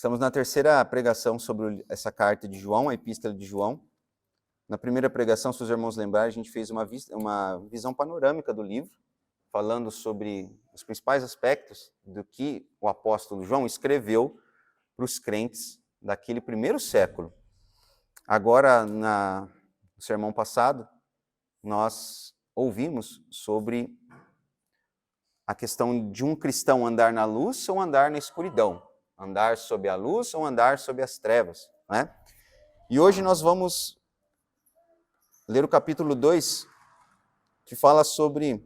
Estamos na terceira pregação sobre essa carta de João, a epístola de João. Na primeira pregação, se os irmãos lembrarem, a gente fez uma visão panorâmica do livro, falando sobre os principais aspectos do que o apóstolo João escreveu para os crentes daquele primeiro século. Agora, no sermão passado, nós ouvimos sobre a questão de um cristão andar na luz ou andar na escuridão, andar sob a luz ou andar sob as trevas, né? E hoje nós vamos ler o capítulo 2, que fala sobre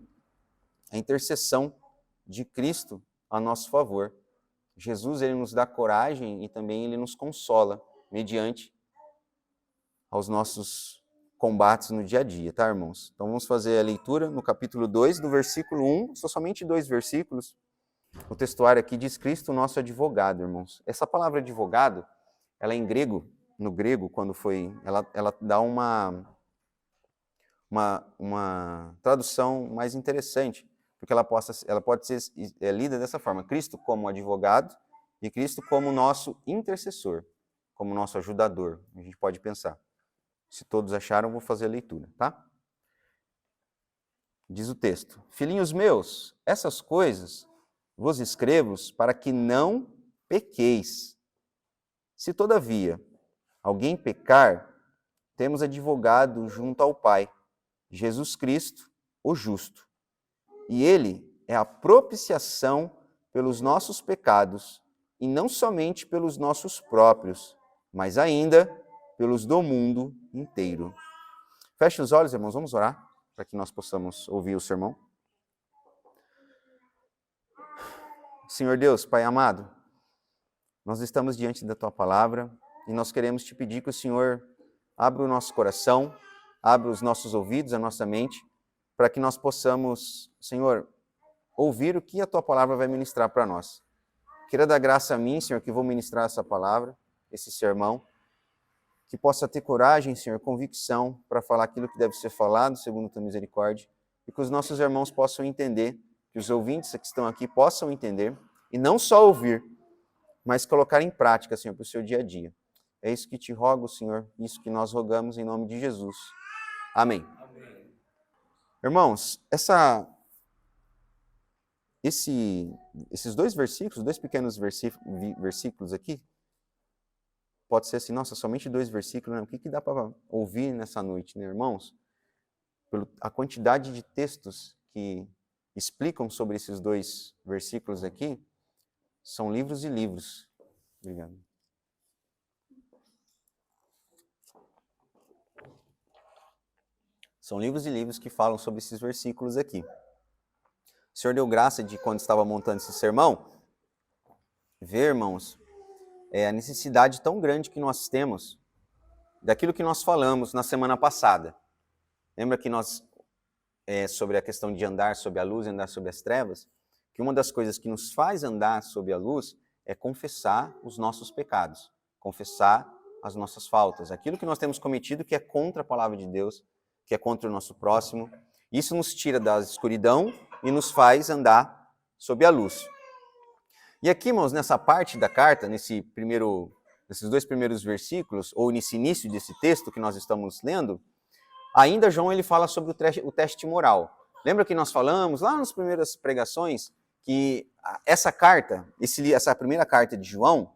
a intercessão de Cristo a nosso favor. Jesus, ele nos dá coragem e também ele nos consola mediante aos nossos combates no dia a dia, tá, irmãos? Então vamos fazer a leitura no capítulo 2, do versículo 1, são somente 2 versículos. O textuário aqui diz Cristo, nosso advogado, irmãos. Essa palavra advogado, ela é em grego, no grego, quando foi, ela dá uma tradução mais interessante, porque ela pode ser lida dessa forma: Cristo como advogado e Cristo como nosso intercessor, como nosso ajudador. A gente pode pensar. Se todos acharam, vou fazer a leitura, tá? Diz o texto: Filhinhos meus, essas coisas vos escrevo para que não pequeis. Se todavia alguém pecar, temos advogado junto ao Pai, Jesus Cristo, o justo. E ele é a propiciação pelos nossos pecados, e não somente pelos nossos próprios, mas ainda pelos do mundo inteiro. Feche os olhos, irmãos, vamos orar, para que nós possamos ouvir o sermão. Senhor Deus, Pai amado, nós estamos diante da Tua palavra, e nós queremos Te pedir que o Senhor abra o nosso coração, abra os nossos ouvidos, a nossa mente, para que nós possamos, Senhor, ouvir o que a Tua palavra vai ministrar para nós. Queira dar graça a mim, Senhor, que vou ministrar essa palavra, esse sermão, que possa ter coragem, Senhor, convicção para falar aquilo que deve ser falado, segundo a Tua misericórdia, e que os nossos irmãos possam entender, que os ouvintes que estão aqui possam entender, e não só ouvir, mas colocar em prática, Senhor, para o seu dia a dia. É isso que te rogo, Senhor, isso que nós rogamos em nome de Jesus. Amém. Amém. Irmãos, esses 2 versículos, 2 pequenos versículos aqui, pode ser assim, nossa, somente 2 versículos, né? O que dá para ouvir nessa noite, né, irmãos? A quantidade de textos que explicam sobre esses 2 versículos aqui, são livros e livros. Obrigado. São livros e livros que falam sobre esses versículos aqui. O Senhor deu graça de, quando estava montando esse sermão, ver, irmãos, a necessidade tão grande que nós temos daquilo que nós falamos na semana passada. Lembra que nós, sobre a questão de andar sob a luz e andar sob as trevas, que uma das coisas que nos faz andar sob a luz é confessar os nossos pecados, confessar as nossas faltas, aquilo que nós temos cometido que é contra a palavra de Deus, que é contra o nosso próximo. Isso nos tira da escuridão e nos faz andar sob a luz. E aqui, irmãos, nessa parte da carta, nesses 2 primeiros versículos, ou nesse início desse texto que nós estamos lendo, ainda João ele fala sobre o teste moral. Lembra que nós falamos lá nas primeiras pregações que essa carta, essa primeira carta de João,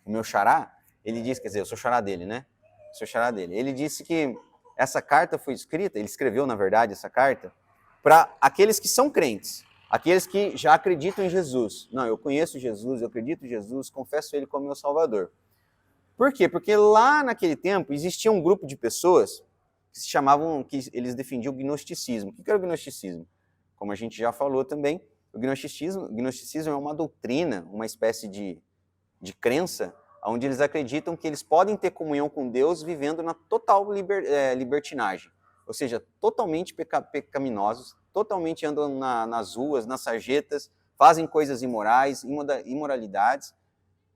o meu xará, ele disse, quer dizer, eu sou xará dele, né? Sou xará dele. Ele disse que essa carta foi escrita, ele escreveu, na verdade, essa carta, para aqueles que são crentes, aqueles que já acreditam em Jesus. Não, eu conheço Jesus, eu acredito em Jesus, confesso Ele como meu Salvador. Por quê? Porque lá naquele tempo existia um grupo de pessoas que se chamavam, que eles defendiam o gnosticismo. O que era o gnosticismo? Como a gente já falou também, o gnosticismo é uma doutrina, uma espécie de crença, onde eles acreditam que eles podem ter comunhão com Deus vivendo na total libertinagem. Ou seja, totalmente pecaminosos, totalmente andam nas ruas, nas sarjetas, fazem coisas imorais, imoralidades.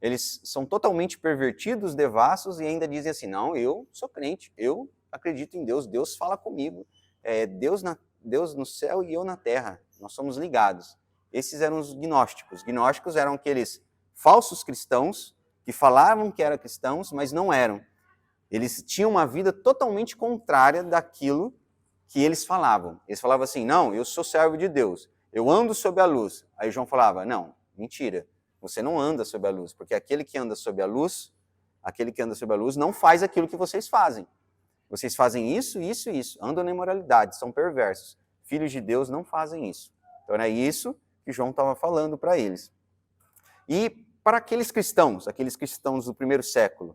Eles são totalmente pervertidos, devassos, e ainda dizem assim, não, eu sou crente, eu acredito em Deus, Deus fala comigo, Deus no céu e eu na terra, nós somos ligados. Esses eram os gnósticos. Gnósticos eram aqueles falsos cristãos que falavam que eram cristãos, mas não eram. Eles tinham uma vida totalmente contrária daquilo que eles falavam. Eles falavam assim, não, eu sou servo de Deus, eu ando sob a luz. Aí João falava, não, mentira, você não anda sob a luz, porque aquele que anda sob a luz não faz aquilo que vocês fazem. Vocês fazem isso, isso e isso, andam na imoralidade, são perversos. Filhos de Deus não fazem isso. Então era isso que João estava falando para eles. E para aqueles cristãos do primeiro século,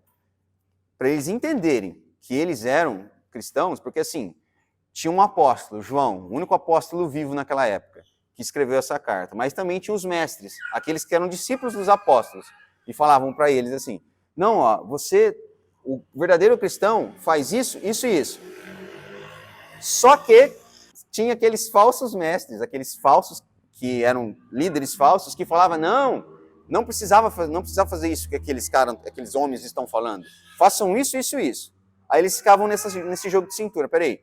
para eles entenderem que eles eram cristãos, porque assim, tinha um apóstolo, João, o único apóstolo vivo naquela época, que escreveu essa carta, mas também tinha os mestres, aqueles que eram discípulos dos apóstolos, e falavam para eles assim, não, ó, o verdadeiro cristão faz isso, isso e isso. Só que tinha aqueles falsos mestres, aqueles falsos que eram líderes falsos, que falavam, não precisava fazer isso que aqueles homens estão falando. Façam isso, isso e isso. Aí eles ficavam nesse jogo de cintura. Peraí,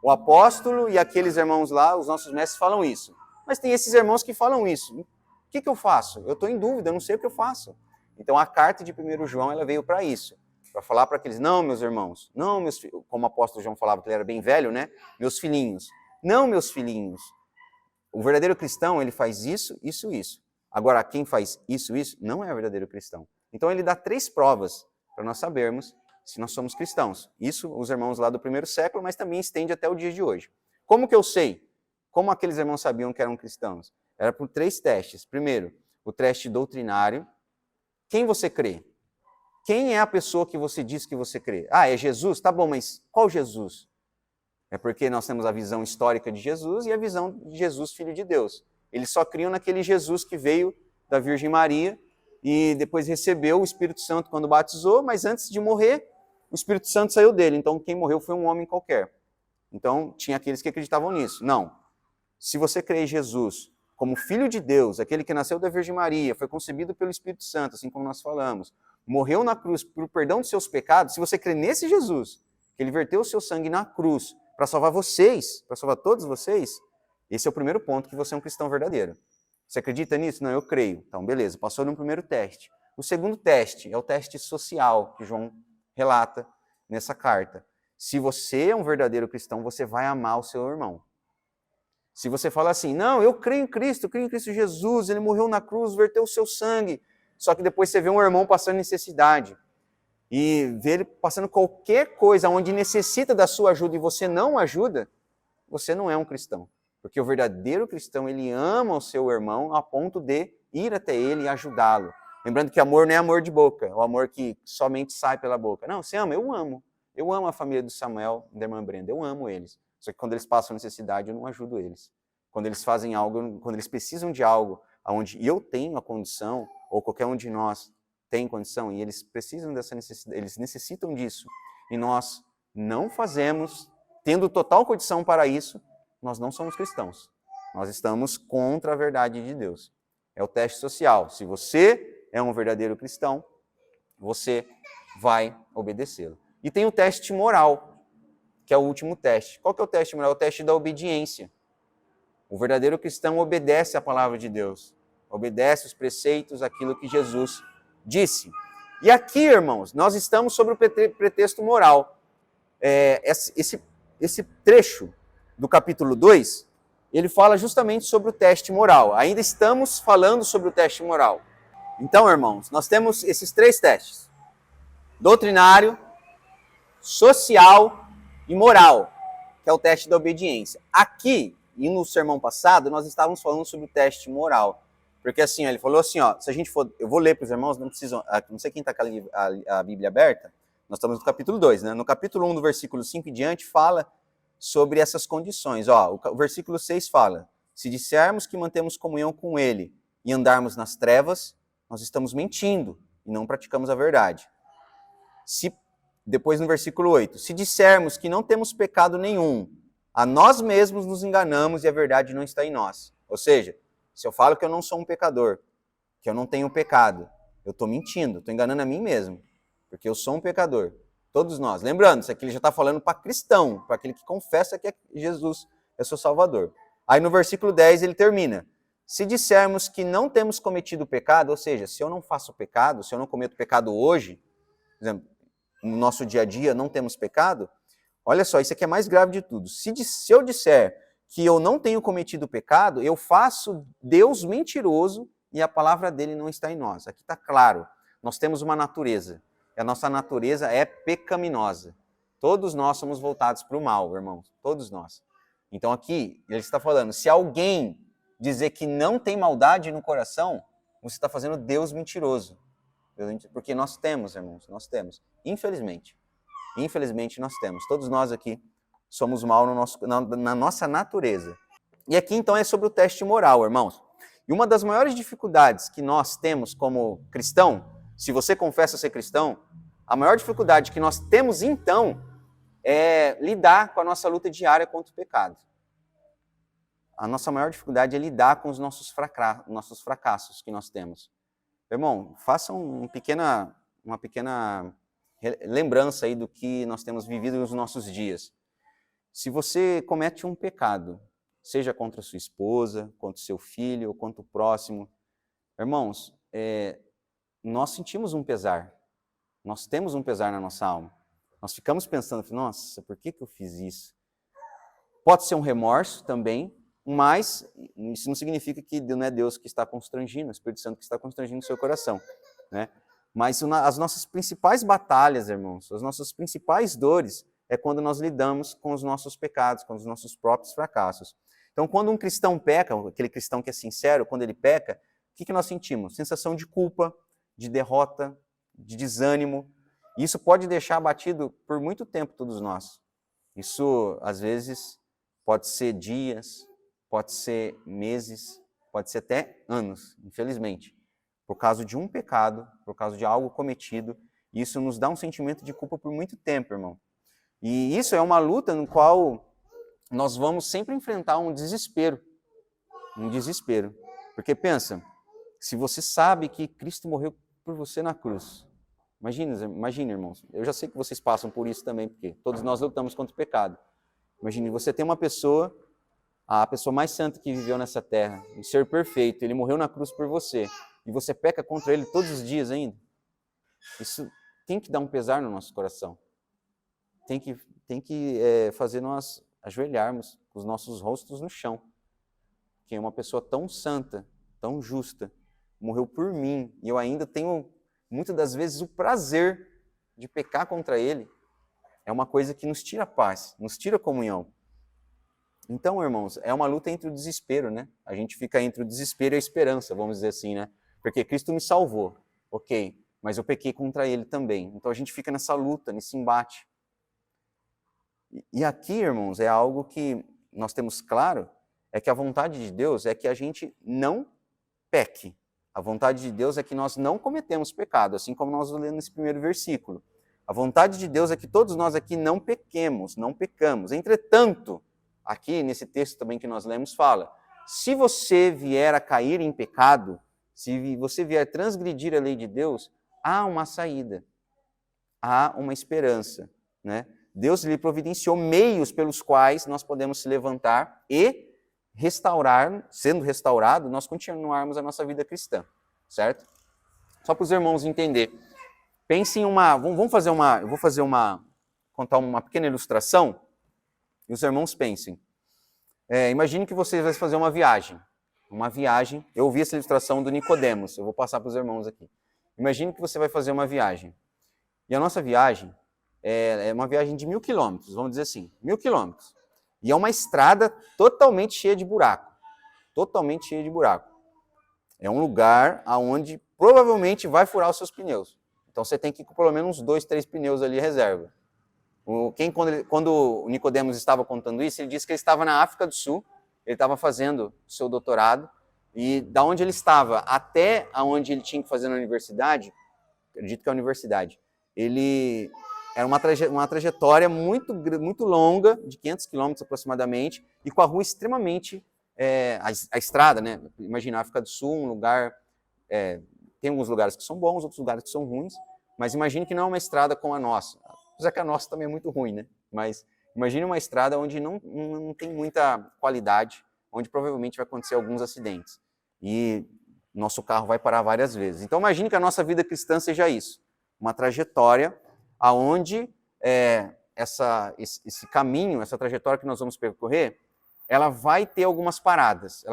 o apóstolo e aqueles irmãos lá, os nossos mestres, falam isso. Mas tem esses irmãos que falam isso. O que eu faço? Eu estou em dúvida, eu não sei o que eu faço. Então a carta de 1 João ela veio para isso. Para falar para aqueles, não, meus irmãos, não, meus filhos, como o apóstolo João falava, que ele era bem velho, né? Meus filhinhos. Não, meus filhinhos. O verdadeiro cristão, ele faz isso, isso, isso. Agora, quem faz isso, isso, não é verdadeiro cristão. Então ele dá 3 provas para nós sabermos se nós somos cristãos. Isso os irmãos lá do primeiro século, mas também estende até o dia de hoje. Como que eu sei? Como aqueles irmãos sabiam que eram cristãos? Era por 3 testes. Primeiro, o teste doutrinário. Quem você crê? Quem é a pessoa que você diz que você crê? Ah, é Jesus? Tá bom, mas qual Jesus? É porque nós temos a visão histórica de Jesus e a visão de Jesus, Filho de Deus. Eles só criam naquele Jesus que veio da Virgem Maria e depois recebeu o Espírito Santo quando batizou, mas antes de morrer, o Espírito Santo saiu dele. Então, quem morreu foi um homem qualquer. Então, tinha aqueles que acreditavam nisso. Não. Se você crê em Jesus como Filho de Deus, aquele que nasceu da Virgem Maria, foi concebido pelo Espírito Santo, assim como nós falamos, morreu na cruz por perdão dos seus pecados, se você crê nesse Jesus, que ele verteu o seu sangue na cruz para salvar vocês, para salvar todos vocês, esse é o primeiro ponto que você é um cristão verdadeiro. Você acredita nisso? Não, eu creio. Então, beleza, passou no primeiro teste. O segundo teste é o teste social, que João relata nessa carta. Se você é um verdadeiro cristão, você vai amar o seu irmão. Se você fala assim, não, eu creio em Cristo Jesus, ele morreu na cruz, verteu o seu sangue, só que depois você vê um irmão passando necessidade e vê ele passando qualquer coisa onde necessita da sua ajuda e você não ajuda, você não é um cristão. Porque o verdadeiro cristão, ele ama o seu irmão a ponto de ir até ele e ajudá-lo. Lembrando que amor não é amor de boca, é o amor que somente sai pela boca. Não, você ama, eu amo. Eu amo a família do Samuel e da irmã Brenda, eu amo eles. Só que quando eles passam necessidade, eu não ajudo eles. Quando eles fazem algo, quando eles precisam de algo onde eu tenho a condição, ou qualquer um de nós tem condição, e eles precisam dessa necessidade, eles necessitam disso, e nós não fazemos, tendo total condição para isso, nós não somos cristãos. Nós estamos contra a verdade de Deus. É o teste social. Se você é um verdadeiro cristão, você vai obedecê-lo. E tem o teste moral, que é o último teste. Qual que é o teste moral? É o teste da obediência. O verdadeiro cristão obedece à palavra de Deus. Obedece os preceitos, aquilo que Jesus disse. E aqui, irmãos, nós estamos sobre o pretexto moral. Esse trecho do capítulo 2, ele fala justamente sobre o teste moral. Ainda estamos falando sobre o teste moral. Então, irmãos, nós temos esses 3 testes. Doutrinário, social e moral, que é o teste da obediência. Aqui, e no sermão passado, nós estávamos falando sobre o teste moral. Porque assim, ele falou assim, ó, se a gente for, eu vou ler para os irmãos, não precisam, não sei quem está com a Bíblia aberta, nós estamos no capítulo 2, né? No capítulo 1, do versículo 5 em diante, fala sobre essas condições. Ó, o versículo 6 fala, se dissermos que mantemos comunhão com ele e andarmos nas trevas, nós estamos mentindo e não praticamos a verdade. Depois no versículo 8, se dissermos que não temos pecado nenhum, a nós mesmos nos enganamos e a verdade não está em nós. Ou seja, se eu falo que eu não sou um pecador, que eu não tenho pecado, eu estou mentindo, estou enganando a mim mesmo, porque eu sou um pecador. Todos nós. Lembrando, isso aqui ele já está falando para cristão, para aquele que confessa que Jesus é seu Salvador. Aí no versículo 10 ele termina, Se dissermos que não temos cometido pecado, ou seja, se eu não faço pecado, se eu não cometo pecado hoje, por exemplo, no nosso dia a dia não temos pecado, olha só, isso aqui é mais grave de tudo. Se eu disser que eu não tenho cometido pecado, eu faço Deus mentiroso e a palavra dele não está em nós. Aqui está claro, nós temos uma natureza, e a nossa natureza é pecaminosa. Todos nós somos voltados para o mal, irmãos, todos nós. Então aqui, ele está falando, se alguém dizer que não tem maldade no coração, você está fazendo Deus mentiroso. Porque nós temos, irmãos, nós temos. Infelizmente nós temos. Todos nós aqui somos mal na nossa natureza. E aqui então é sobre o teste moral, irmãos. E uma das maiores dificuldades que nós temos como cristão, se você confessa ser cristão, a maior dificuldade que nós temos então é lidar com a nossa luta diária contra o pecado. A nossa maior dificuldade é lidar com os nossos fracassos que nós temos. Irmão, faça uma pequena lembrança aí do que nós temos vivido nos nossos dias. Se você comete um pecado, seja contra sua esposa, contra o seu filho ou contra o próximo, irmãos, nós sentimos um pesar. Nós temos um pesar na nossa alma. Nós ficamos pensando, nossa, por que eu fiz isso? Pode ser um remorso também, mas isso não significa que não é Deus que está constrangindo, o Espírito Santo que está constrangindo o seu coração, né? Mas as nossas principais batalhas, irmãos, as nossas principais dores é quando nós lidamos com os nossos pecados, com os nossos próprios fracassos. Então, quando um cristão peca, aquele cristão que é sincero, quando ele peca, o que nós sentimos? Sensação de culpa, de derrota, de desânimo. E isso pode deixar abatido por muito tempo todos nós. Isso, às vezes, pode ser dias, pode ser meses, pode ser até anos, infelizmente. Por causa de um pecado, por causa de algo cometido, isso nos dá um sentimento de culpa por muito tempo, irmão. E isso é uma luta no qual nós vamos sempre enfrentar um desespero. Porque pensa, se você sabe que Cristo morreu por você na cruz, imagine, irmãos, eu já sei que vocês passam por isso também, porque todos nós lutamos contra o pecado. Imagine, você tem uma pessoa, a pessoa mais santa que viveu nessa terra, um ser perfeito, ele morreu na cruz por você, e você peca contra ele todos os dias ainda. Isso tem que dar um pesar no nosso coração. Tem que fazer nós ajoelharmos com os nossos rostos no chão. Que uma pessoa tão santa, tão justa, morreu por mim, e eu ainda tenho, muitas das vezes, o prazer de pecar contra ele. É uma coisa que nos tira a paz, nos tira a comunhão. Então, irmãos, é uma luta entre o desespero, né? A gente fica entre o desespero e a esperança, vamos dizer assim, né? Porque Cristo me salvou, ok, mas eu pequei contra ele também. Então a gente fica nessa luta, nesse embate. E aqui, irmãos, é algo que nós temos claro, é que a vontade de Deus é que a gente não peque. A vontade de Deus é que nós não cometemos pecado, assim como nós lemos nesse primeiro versículo. A vontade de Deus é que todos nós aqui não pequemos, não pecamos. Entretanto, aqui nesse texto também que nós lemos fala, se você vier a cair em pecado, se você vier transgredir a lei de Deus, há uma saída, há uma esperança, né? Deus lhe providenciou meios pelos quais nós podemos se levantar e restaurar, sendo restaurado, nós continuarmos a nossa vida cristã, certo? Só para os irmãos entenderem. Pense em contar uma pequena ilustração, e os irmãos pensem. Imagine que você vai fazer uma viagem, eu ouvi essa ilustração do Nicodemos, eu vou passar para os irmãos aqui. Imagine que você vai fazer uma viagem, e a nossa viagem é uma viagem de 1.000 quilômetros, vamos dizer assim, 1.000 quilômetros. E é uma estrada totalmente cheia de buraco. É um lugar onde provavelmente vai furar os seus pneus. Então você tem que ir com pelo menos uns 2, 3 pneus ali reserva. Quando o Nicodemos estava contando isso, ele disse que ele estava na África do Sul, ele estava fazendo o seu doutorado, e da onde ele estava até aonde ele tinha que fazer na universidade, acredito que é a universidade, era uma trajetória muito, muito longa, de 500 quilômetros aproximadamente, e com a rua extremamente... a estrada, né? Imagina a África do Sul, um lugar... tem alguns lugares que são bons, outros lugares que são ruins, mas imagine que não é uma estrada como a nossa. Apesar que a nossa também é muito ruim, né? Mas imagine uma estrada onde não tem muita qualidade, onde provavelmente vai acontecer alguns acidentes. e nosso carro vai parar várias vezes. Então imagine que a nossa vida cristã seja isso, uma trajetória aonde esse caminho, essa trajetória que nós vamos percorrer, ela vai ter algumas paradas,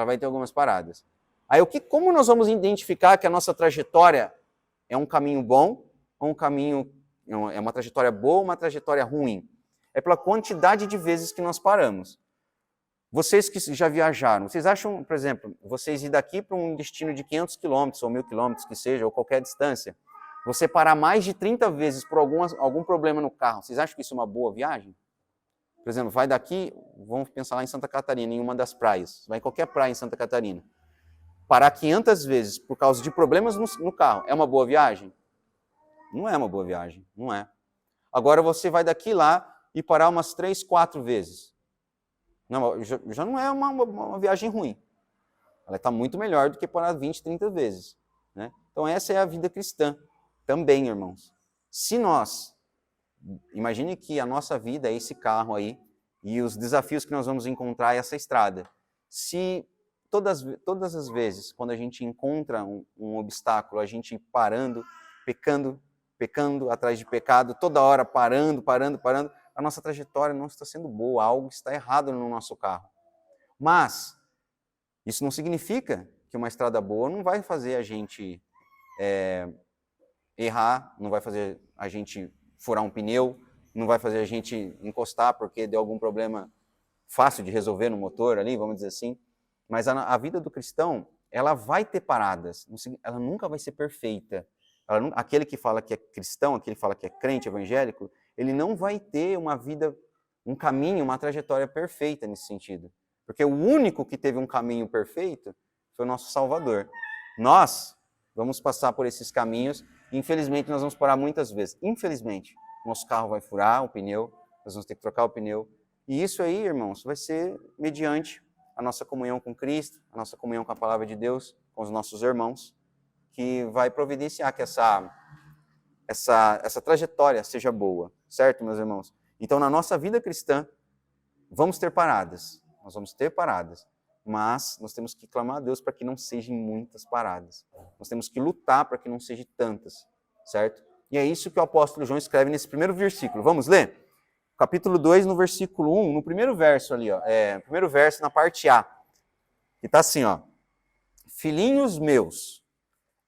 Aí como nós vamos identificar que a nossa trajetória é um caminho bom ou é uma trajetória boa ou uma trajetória ruim? É pela quantidade de vezes que nós paramos. Vocês que já viajaram, vocês acham, por exemplo, vocês ir daqui para um destino de 500 quilômetros ou 1.000 quilômetros que seja, ou qualquer distância, você parar mais de 30 vezes por algum problema no carro, vocês acham que isso é uma boa viagem? Por exemplo, vai daqui, vamos pensar lá em Santa Catarina, em uma das praias, vai em qualquer praia em Santa Catarina, parar 500 vezes por causa de problemas no carro, é uma boa viagem? Não é uma boa viagem, não é. Agora você vai daqui lá e parar umas 3, 4 vezes. Não, já não é uma viagem ruim. Ela está muito melhor do que parar 20, 30 vezes. Né? Então essa é a vida cristã também, irmãos. Se nós, imagine que a nossa vida é esse carro aí, e os desafios que nós vamos encontrar é essa estrada. Se todas as vezes, quando a gente encontra um obstáculo, a gente parando, pecando atrás de pecado, toda hora parando, a nossa trajetória não está sendo boa, algo está errado no nosso carro. Mas isso não significa que uma estrada boa não vai fazer a gente errar, não vai fazer a gente furar um pneu, não vai fazer a gente encostar porque deu algum problema fácil de resolver no motor ali, vamos dizer assim. Mas a vida do cristão, ela vai ter paradas, ela nunca vai ser perfeita. Aquele que fala que é cristão, aquele que fala que é crente evangélico, ele não vai ter uma vida, um caminho, uma trajetória perfeita nesse sentido. Porque o único que teve um caminho perfeito foi o nosso Salvador. Nós vamos passar por esses caminhos e, infelizmente, nós vamos parar muitas vezes. Infelizmente, nosso carro vai furar o pneu, nós vamos ter que trocar o pneu. E isso aí, irmãos, vai ser mediante a nossa comunhão com Cristo, a nossa comunhão com a Palavra de Deus, com os nossos irmãos, que vai providenciar que essa trajetória seja boa, certo, meus irmãos? Então, na nossa vida cristã, vamos ter paradas, nós vamos ter paradas, mas nós temos que clamar a Deus para que não sejam muitas paradas. Nós temos que lutar para que não sejam tantas, certo? E é isso que o apóstolo João escreve nesse primeiro versículo. Vamos ler? Capítulo 2, no versículo 1, no primeiro verso ali, primeiro verso na parte A, que está assim, Filhinhos meus,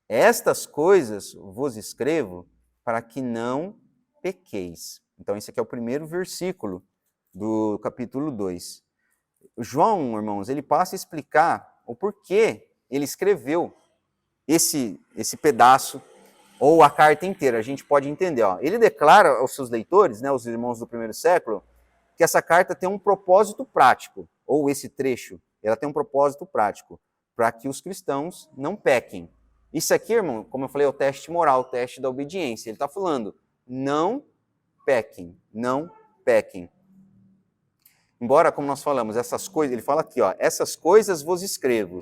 estas coisas vos escrevo para que não pequeis. Então, esse aqui é o primeiro versículo do capítulo 2. João, irmãos, ele passa a explicar o porquê ele escreveu esse pedaço, ou a carta inteira, a gente pode entender. Ele declara aos seus leitores, né, os irmãos do primeiro século, que essa carta tem um propósito prático, ou esse trecho, ela tem um propósito prático, para que os cristãos não pequem. Isso aqui, irmão, como eu falei, é o teste moral, o teste da obediência. Ele está falando, não pequem, não pequem. Embora, como nós falamos, essas coisas, ele fala aqui, essas coisas vos escrevo.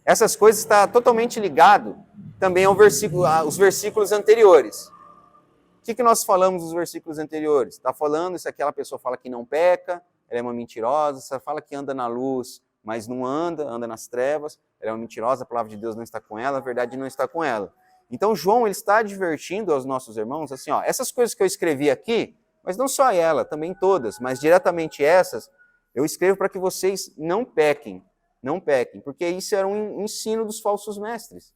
Essas coisas está totalmente ligado também aos versículos anteriores. O que nós falamos nos versículos anteriores? Está falando, se aquela pessoa fala que não peca, ela é uma mentirosa, se ela fala que anda na luz, mas não anda nas trevas, ela é uma mentirosa, a palavra de Deus não está com ela, a verdade não está com ela. Então, João ele está advertindo aos nossos irmãos, assim, essas coisas que eu escrevi aqui, mas não só ela, também todas, mas diretamente essas, eu escrevo para que vocês não pequem, porque isso era um ensino dos falsos mestres.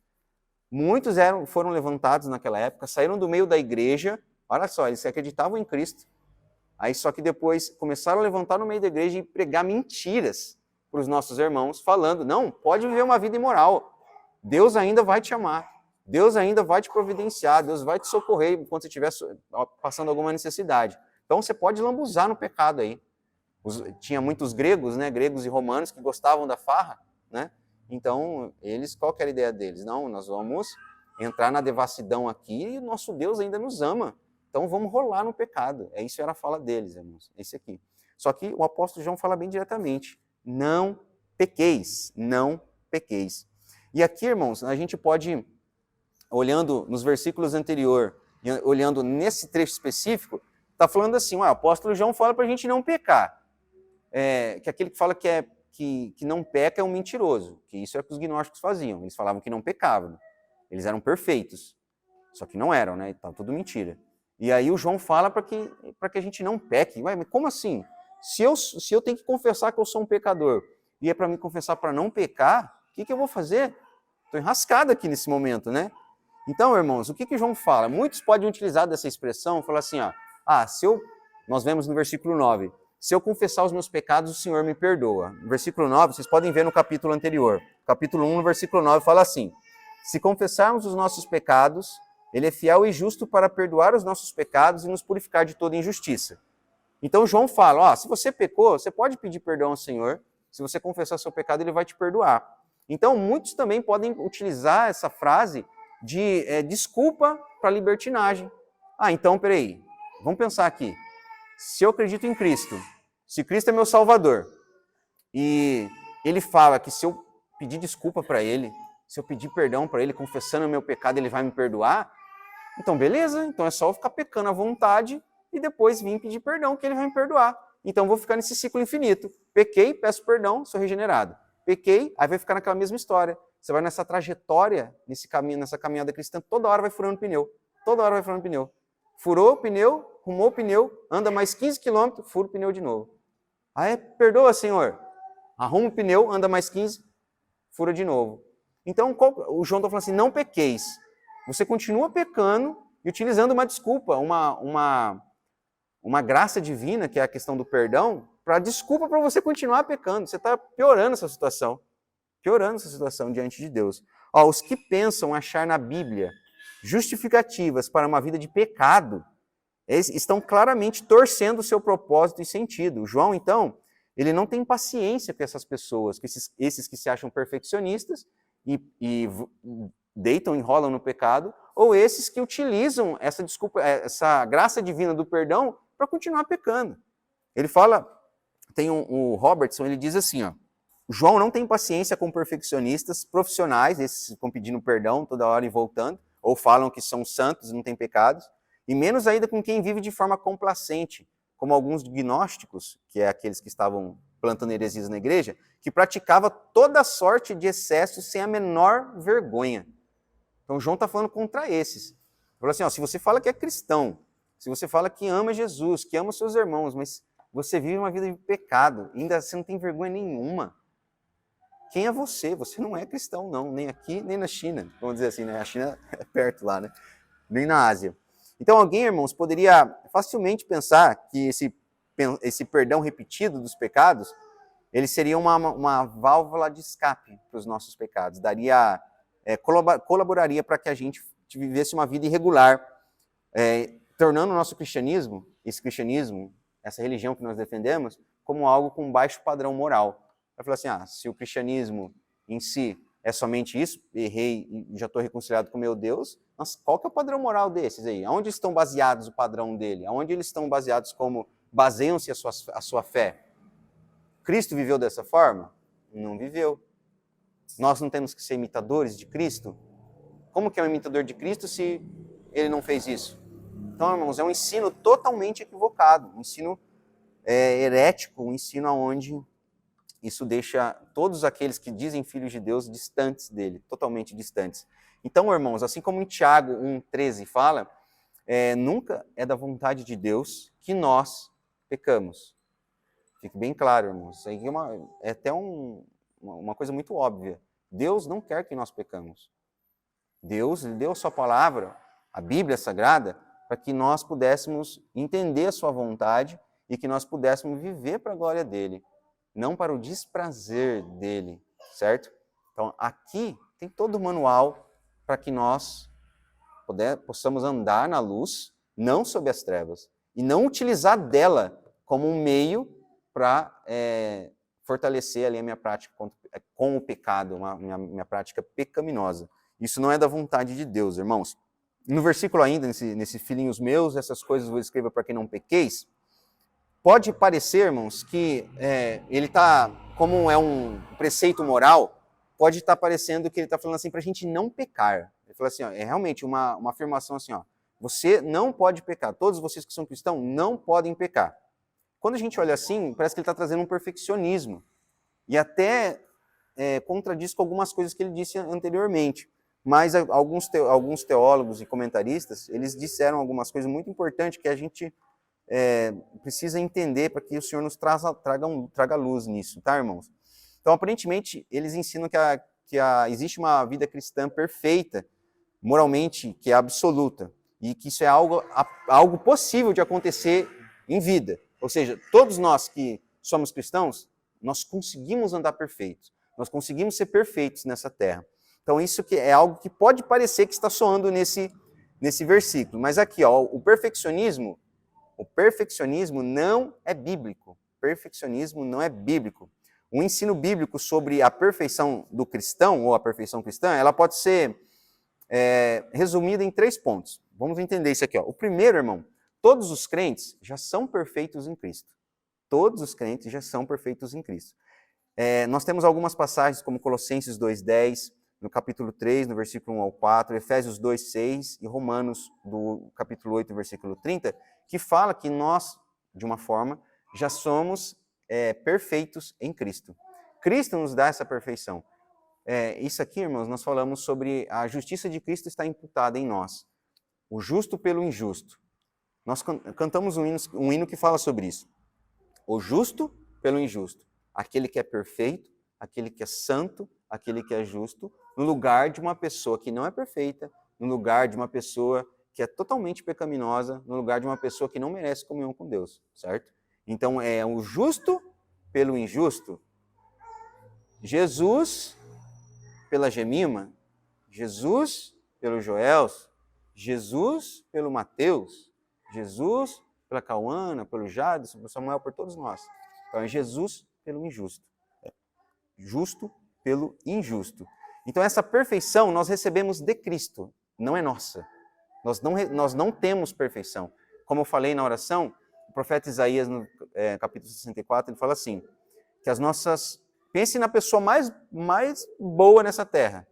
Muitos foram levantados naquela época, saíram do meio da igreja, olha só, eles acreditavam em Cristo, aí só que depois começaram a levantar no meio da igreja e pregar mentiras para os nossos irmãos, falando, não, pode viver uma vida imoral, Deus ainda vai te amar, Deus ainda vai te providenciar, Deus vai te socorrer enquanto você estiver passando alguma necessidade. Então você pode lambuzar no pecado aí. Tinha muitos gregos, né, gregos e romanos que gostavam da farra, né? Então, qual que era a ideia deles? Não, nós vamos entrar na devassidão aqui e o nosso Deus ainda nos ama. Então vamos rolar no pecado. Isso era a fala deles, irmãos, esse aqui. Só que o apóstolo João fala bem diretamente, não pequeis, não pequeis. E aqui, irmãos, a gente pode, olhando nos versículos anteriores, olhando nesse trecho específico, está falando assim, o apóstolo João fala para a gente não pecar. Que aquele que fala que que não peca é um mentiroso, que isso é o que os gnósticos faziam. Eles falavam que não pecavam, eles eram perfeitos, só que não eram, né? Tá tudo mentira. E aí o João fala para que a gente não peque. Ué, mas como assim? Se eu tenho que confessar que eu sou um pecador e é para me confessar para não pecar, o que eu vou fazer? Estou enrascado aqui nesse momento, né? Então, irmãos, o que João fala? Muitos podem utilizar dessa expressão, falar assim, ó, nós vemos no versículo 9, se eu confessar os meus pecados, o Senhor me perdoa. No versículo 9, vocês podem ver no capítulo anterior. Capítulo 1, no versículo 9, fala assim, se confessarmos os nossos pecados, ele é fiel e justo para perdoar os nossos pecados e nos purificar de toda injustiça. Então, João fala, se você pecou, você pode pedir perdão ao Senhor, se você confessar seu pecado, ele vai te perdoar. Então, muitos também podem utilizar essa frase de desculpa para libertinagem. Então, peraí, vamos pensar aqui. Se eu acredito em Cristo, se Cristo é meu Salvador, e ele fala que se eu pedir desculpa para ele, se eu pedir perdão para ele, confessando o meu pecado, ele vai me perdoar, então beleza, então é só eu ficar pecando à vontade e depois vir pedir perdão que ele vai me perdoar. Então eu vou ficar nesse ciclo infinito. Pequei, peço perdão, sou regenerado. Pequei, aí vai ficar naquela mesma história. Você vai nessa trajetória, nesse caminho, nessa caminhada cristã, toda hora vai furando pneu. Toda hora vai furando pneu. Furou o pneu, arrumou o pneu, anda mais 15 quilômetros, fura o pneu de novo. Perdoa, Senhor. Arruma o pneu, anda mais 15, fura de novo. Então, o João está falando assim, não pequeis. Você continua pecando e utilizando uma desculpa, uma graça divina, que é a questão do perdão, para desculpa para você continuar pecando. Você está piorando essa situação diante de Deus. Os que pensam achar na Bíblia justificativas para uma vida de pecado, eles estão claramente torcendo o seu propósito e sentido. O João, então, ele não tem paciência com essas pessoas, com esses que se acham perfeccionistas e deitam, enrolam no pecado, ou esses que utilizam essa desculpa, essa graça divina do perdão para continuar pecando. Ele fala, tem o Robertson, ele diz assim, João não tem paciência com perfeccionistas profissionais, esses que ficam pedindo perdão toda hora e voltando, ou falam que são santos e não têm pecados, e menos ainda com quem vive de forma complacente, como alguns gnósticos, que é aqueles que estavam plantando heresias na igreja, que praticava toda sorte de excessos sem a menor vergonha. Então, João está falando contra esses. Ele falou assim, se você fala que é cristão, se você fala que ama Jesus, que ama os seus irmãos, mas você vive uma vida de pecado, ainda você não tem vergonha nenhuma, quem é você? Você não é cristão, não, nem aqui, nem na China. Vamos dizer assim, né? A China é perto lá, né? Nem na Ásia. Então, alguém, irmãos, poderia facilmente pensar que esse perdão repetido dos pecados, ele seria uma válvula de escape para os nossos pecados, colaboraria para que a gente vivesse uma vida irregular, tornando o nosso cristianismo, essa religião que nós defendemos, como algo com baixo padrão moral. Vai falar assim, se o cristianismo em si é somente isso, errei e já estou reconciliado com meu Deus, mas qual que é o padrão moral desses aí? Aonde estão baseados o padrão dele? Aonde eles estão baseados baseiam-se a sua fé? Cristo viveu dessa forma? Não viveu. Nós não temos que ser imitadores de Cristo? Como que é um imitador de Cristo se ele não fez isso? Então, irmãos, é um ensino totalmente equivocado, um ensino herético, um ensino onde isso deixa todos aqueles que dizem filhos de Deus distantes dele, totalmente distantes. Então, irmãos, assim como em Tiago 1,13 fala, nunca é da vontade de Deus que nós pecamos. Fique bem claro, irmãos. Isso aí é até uma coisa muito óbvia. Deus não quer que nós pecamos. Deus deu a sua palavra, a Bíblia Sagrada, para que nós pudéssemos entender a sua vontade e que nós pudéssemos viver para a glória dele, não para o desprazer dele, certo? Então, aqui tem todo o manual para que nós possamos andar na luz, não sob as trevas, e não utilizar dela como um meio para fortalecer ali a minha prática com o pecado, minha prática pecaminosa. Isso não é da vontade de Deus, irmãos. No versículo ainda, nesse filhinhos meus, essas coisas eu escrevo para que não pequeis, pode parecer, irmãos, que ele está, como é um preceito moral, pode estar parecendo que ele está falando assim para a gente não pecar. Ele fala assim, é realmente uma afirmação assim, você não pode pecar, todos vocês que são cristãos não podem pecar. Quando a gente olha assim, parece que ele está trazendo um perfeccionismo. e até contradiz com algumas coisas que ele disse anteriormente. Mas alguns teólogos e comentaristas, eles disseram algumas coisas muito importantes que a gente precisa entender para que o Senhor nos traga luz nisso, tá, irmãos? Então, aparentemente, eles ensinam que existe uma vida cristã perfeita, moralmente, que é absoluta, e que isso é algo possível de acontecer em vida. Ou seja, todos nós que somos cristãos, nós conseguimos andar perfeitos, nós conseguimos ser perfeitos nessa terra. Então, isso que é algo que pode parecer que está soando nesse versículo. Mas aqui, ó, o perfeccionismo não é bíblico. Perfeccionismo não é bíblico. O ensino bíblico sobre a perfeição do cristão, ou a perfeição cristã, ela pode ser resumida em 3 pontos. Vamos entender isso aqui, ó. O primeiro, irmão, todos os crentes já são perfeitos em Cristo. Todos os crentes já são perfeitos em Cristo. Nós temos algumas passagens, como Colossenses 2:10, no capítulo 3, no versículo 1 ao 4, Efésios 2:6 e Romanos, do capítulo 8, versículo 30, que fala que nós, de uma forma, já somos perfeitos em Cristo. Cristo nos dá essa perfeição. Isso aqui, irmãos, nós falamos sobre a justiça de Cristo está imputada em nós. O justo pelo injusto. Nós cantamos um hino que fala sobre isso. O justo pelo injusto. Aquele que é perfeito, aquele que é santo, aquele que é justo, no lugar de uma pessoa que não é perfeita, no lugar de uma pessoa que é totalmente pecaminosa, no lugar de uma pessoa que não merece comunhão com Deus, certo? Então, é o justo pelo injusto. Jesus pela Gemima, Jesus pelo Joels, Jesus pelo Mateus, Jesus pela Cauana, pelo Jadson, pelo Samuel, por todos nós. Então, é Jesus pelo injusto. Justo pelo injusto. Então, essa perfeição nós recebemos de Cristo, não é nossa. Nós não temos perfeição. Como eu falei na oração, o profeta Isaías, no capítulo 64, ele fala assim, que as nossas... Pense na pessoa mais boa nessa terra,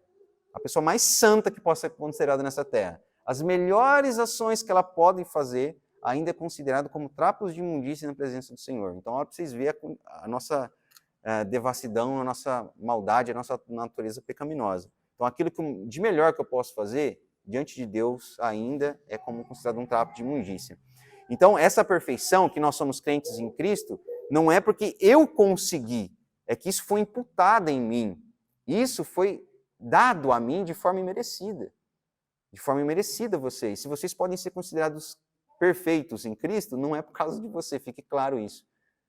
a pessoa mais santa que possa ser considerada nessa terra. As melhores ações que ela pode fazer ainda é considerado como trapos de imundícia na presença do Senhor. Então, olha para vocês verem a nossa devassidão, a nossa maldade, a nossa natureza pecaminosa. Então, aquilo de melhor que eu posso fazer, diante de Deus, ainda é como considerado um trapo de imundícia. Então, essa perfeição, que nós somos crentes em Cristo, não é porque eu consegui, é que isso foi imputado em mim. Isso foi dado a mim de forma imerecida. De forma imerecida a vocês. Se vocês podem ser considerados perfeitos em Cristo, não é por causa de você, fique claro isso.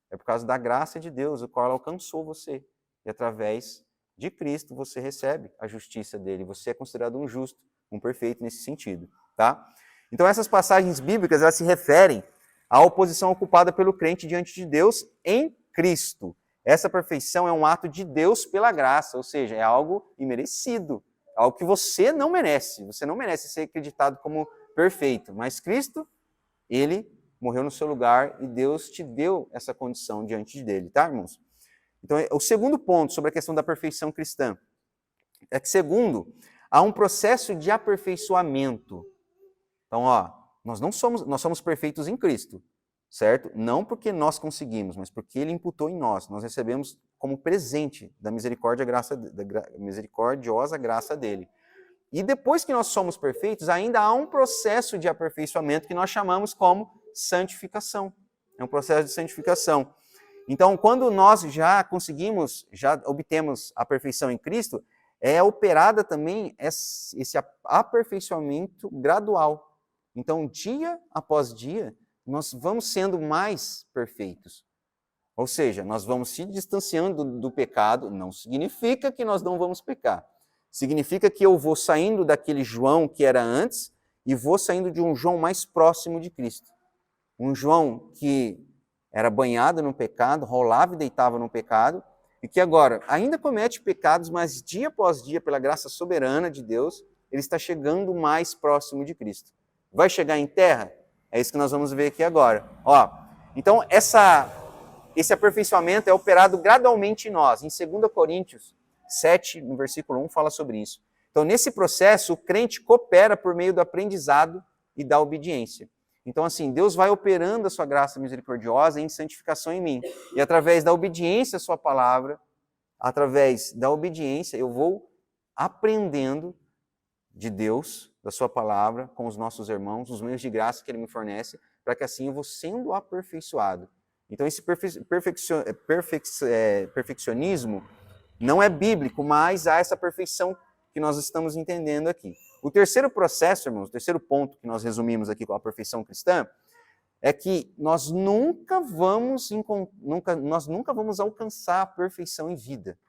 É por causa da graça de Deus, o qual alcançou você. E através de Cristo você recebe a justiça dele. Você é considerado um justo, um perfeito nesse sentido. Tá? Então essas passagens bíblicas, elas se referem à oposição ocupada pelo crente diante de Deus em Cristo. Essa perfeição é um ato de Deus pela graça, ou seja, é algo imerecido, algo que você não merece. Você não merece ser acreditado como perfeito, mas Cristo, ele morreu no seu lugar e Deus te deu essa condição diante dele, tá, irmãos? Então, o segundo ponto sobre a questão da perfeição cristã é que, segundo, há um processo de aperfeiçoamento. Então, nós somos perfeitos em Cristo, certo? Não porque nós conseguimos, mas porque ele imputou em nós. Nós recebemos como presente da misericordiosa graça dele. E depois que nós somos perfeitos, ainda há um processo de aperfeiçoamento que nós chamamos como santificação. É um processo de santificação. Então, quando nós já obtemos a perfeição em Cristo, é operada também esse aperfeiçoamento gradual. Então, dia após dia, nós vamos sendo mais perfeitos. Ou seja, nós vamos se distanciando do pecado, não significa que nós não vamos pecar. Significa que eu vou saindo daquele João que era antes e vou saindo de um João mais próximo de Cristo. Um João que era banhado no pecado, rolava e deitava no pecado, e que agora ainda comete pecados, mas dia após dia, pela graça soberana de Deus, ele está chegando mais próximo de Cristo. Vai chegar em terra? É isso que nós vamos ver aqui agora. Então, esse aperfeiçoamento é operado gradualmente em nós. Em 2 Coríntios 7, no versículo 1, fala sobre isso. Então, nesse processo, o crente coopera por meio do aprendizado e da obediência. Então, assim, Deus vai operando a sua graça misericordiosa em santificação em mim. E através da obediência à sua palavra, através da obediência, eu vou aprendendo de Deus, da sua palavra, com os nossos irmãos, os meios de graça que Ele me fornece, para que assim eu vou sendo aperfeiçoado. Então esse perfeccionismo não é bíblico, mas há essa perfeição que nós estamos entendendo aqui. O terceiro processo, irmãos, o terceiro ponto que nós resumimos aqui com a perfeição cristã, é que nós nunca vamos alcançar a perfeição em vida.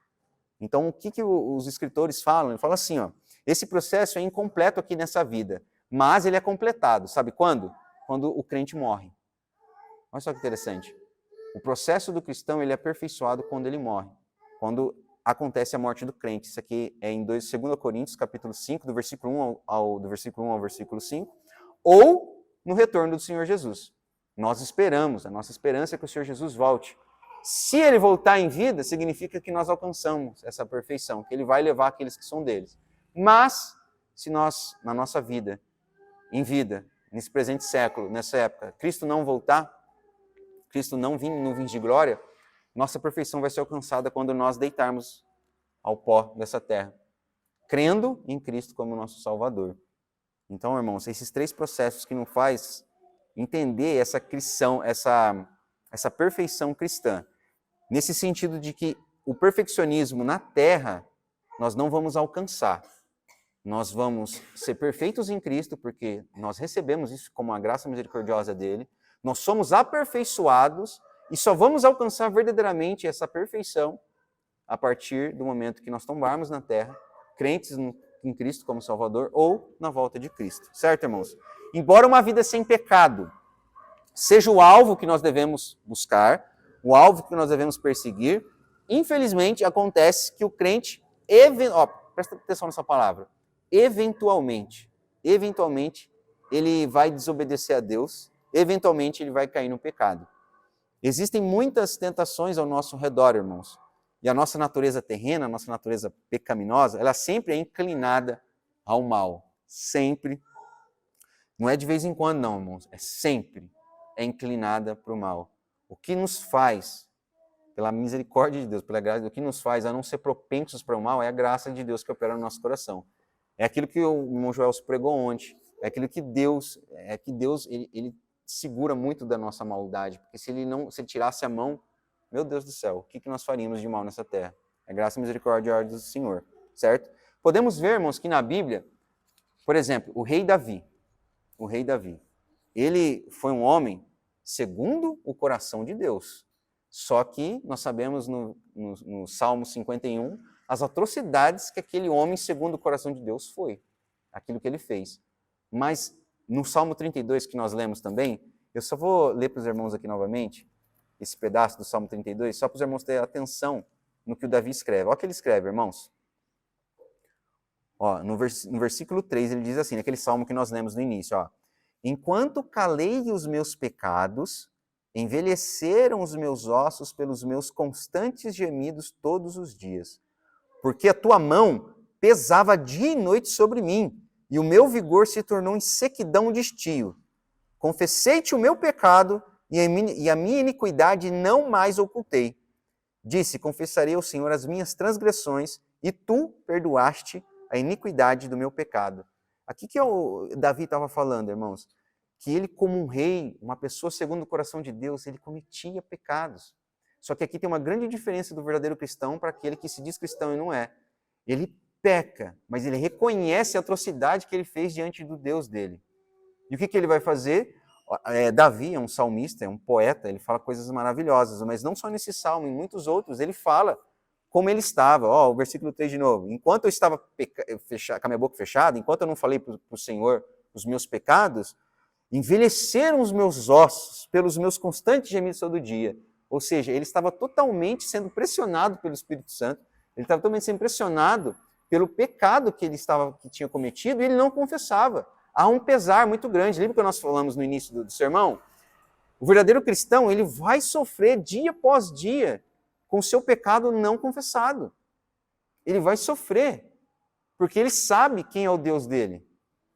Então, o que os escritores falam? Ele fala assim, ó, esse processo é incompleto aqui nessa vida, mas ele é completado. Sabe quando? Quando o crente morre. Olha só que interessante. O processo do cristão ele é aperfeiçoado quando ele morre, quando acontece a morte do crente. Isso aqui é em 2 Coríntios, capítulo 5, do versículo 1 ao versículo 5, ou no retorno do Senhor Jesus. Nós esperamos, a nossa esperança é que o Senhor Jesus volte. Se ele voltar em vida, significa que nós alcançamos essa perfeição, que ele vai levar aqueles que são deles. Mas, se nós, na nossa vida, em vida, nesse presente século, nessa época, Cristo não voltar, Cristo não vir em nuvens de glória, nossa perfeição vai ser alcançada quando nós deitarmos ao pó dessa terra, crendo em Cristo como nosso Salvador. Então, irmãos, esses três processos que nos faz entender essa cristão, essa perfeição cristã, nesse sentido de que o perfeccionismo na terra nós não vamos alcançar. Nós vamos ser perfeitos em Cristo, porque nós recebemos isso como a graça misericordiosa dele. Nós somos aperfeiçoados e só vamos alcançar verdadeiramente essa perfeição a partir do momento que nós tombarmos na terra, crentes em Cristo como Salvador ou na volta de Cristo. Certo, irmãos? Embora uma vida sem pecado seja o alvo que nós devemos buscar, o alvo que nós devemos perseguir, infelizmente acontece que o crente, presta atenção nessa palavra, eventualmente, ele vai desobedecer a Deus, eventualmente ele vai cair no pecado. Existem muitas tentações ao nosso redor, irmãos, e a nossa natureza terrena, a nossa natureza pecaminosa, ela sempre é inclinada ao mal, sempre. Não é de vez em quando, não, irmãos, é sempre inclinada para o mal. O que nos faz, pela misericórdia de Deus, pela graça, o que nos faz a não ser propensos para o mal é a graça de Deus que opera no nosso coração. É aquilo que o irmão Joel se pregou ontem, é aquilo que Deus, ele segura muito da nossa maldade, porque se ele tirasse a mão, meu Deus do céu, o que nós faríamos de mal nessa terra? É graça e misericórdia do Senhor, certo? Podemos ver, irmãos, que na Bíblia, por exemplo, o rei Davi, ele foi um homem segundo o coração de Deus. Só que nós sabemos no Salmo 51 as atrocidades que aquele homem segundo o coração de Deus foi, aquilo que ele fez. Mas no Salmo 32 que nós lemos também, eu só vou ler para os irmãos aqui novamente, esse pedaço do Salmo 32, só para os irmãos terem atenção no que o Davi escreve. Olha o que ele escreve, irmãos. Ó, no versículo 3 ele diz assim, naquele salmo que nós lemos no início, ó, enquanto calei os meus pecados, envelheceram os meus ossos pelos meus constantes gemidos todos os dias. Porque a tua mão pesava dia e noite sobre mim, e o meu vigor se tornou em sequidão de estio. Confessei-te o meu pecado, e a minha iniquidade não mais ocultei. Disse, confessarei ao Senhor as minhas transgressões, e tu perdoaste a iniquidade do meu pecado. Aqui que o Davi estava falando, irmãos, que ele como um rei, uma pessoa segundo o coração de Deus, ele cometia pecados. Só que aqui tem uma grande diferença do verdadeiro cristão para aquele que se diz cristão e não é. Ele peca, mas ele reconhece a atrocidade que ele fez diante do Deus dele. E o que ele vai fazer? Davi é um salmista, é um poeta, ele fala coisas maravilhosas, mas não só nesse salmo, em muitos outros, ele fala como ele estava. O versículo 3 de novo. Enquanto eu estava com a minha boca fechada, enquanto eu não falei para o Senhor os meus pecados, envelheceram os meus ossos pelos meus constantes gemidos todo dia. Ou seja, ele estava totalmente sendo pressionado pelo Espírito Santo, ele estava totalmente sendo pressionado pelo pecado que que tinha cometido, e ele não confessava. Há um pesar muito grande. Lembra que nós falamos no início do sermão? O verdadeiro cristão, ele vai sofrer dia após dia com o seu pecado não confessado. Ele vai sofrer, porque ele sabe quem é o Deus dele.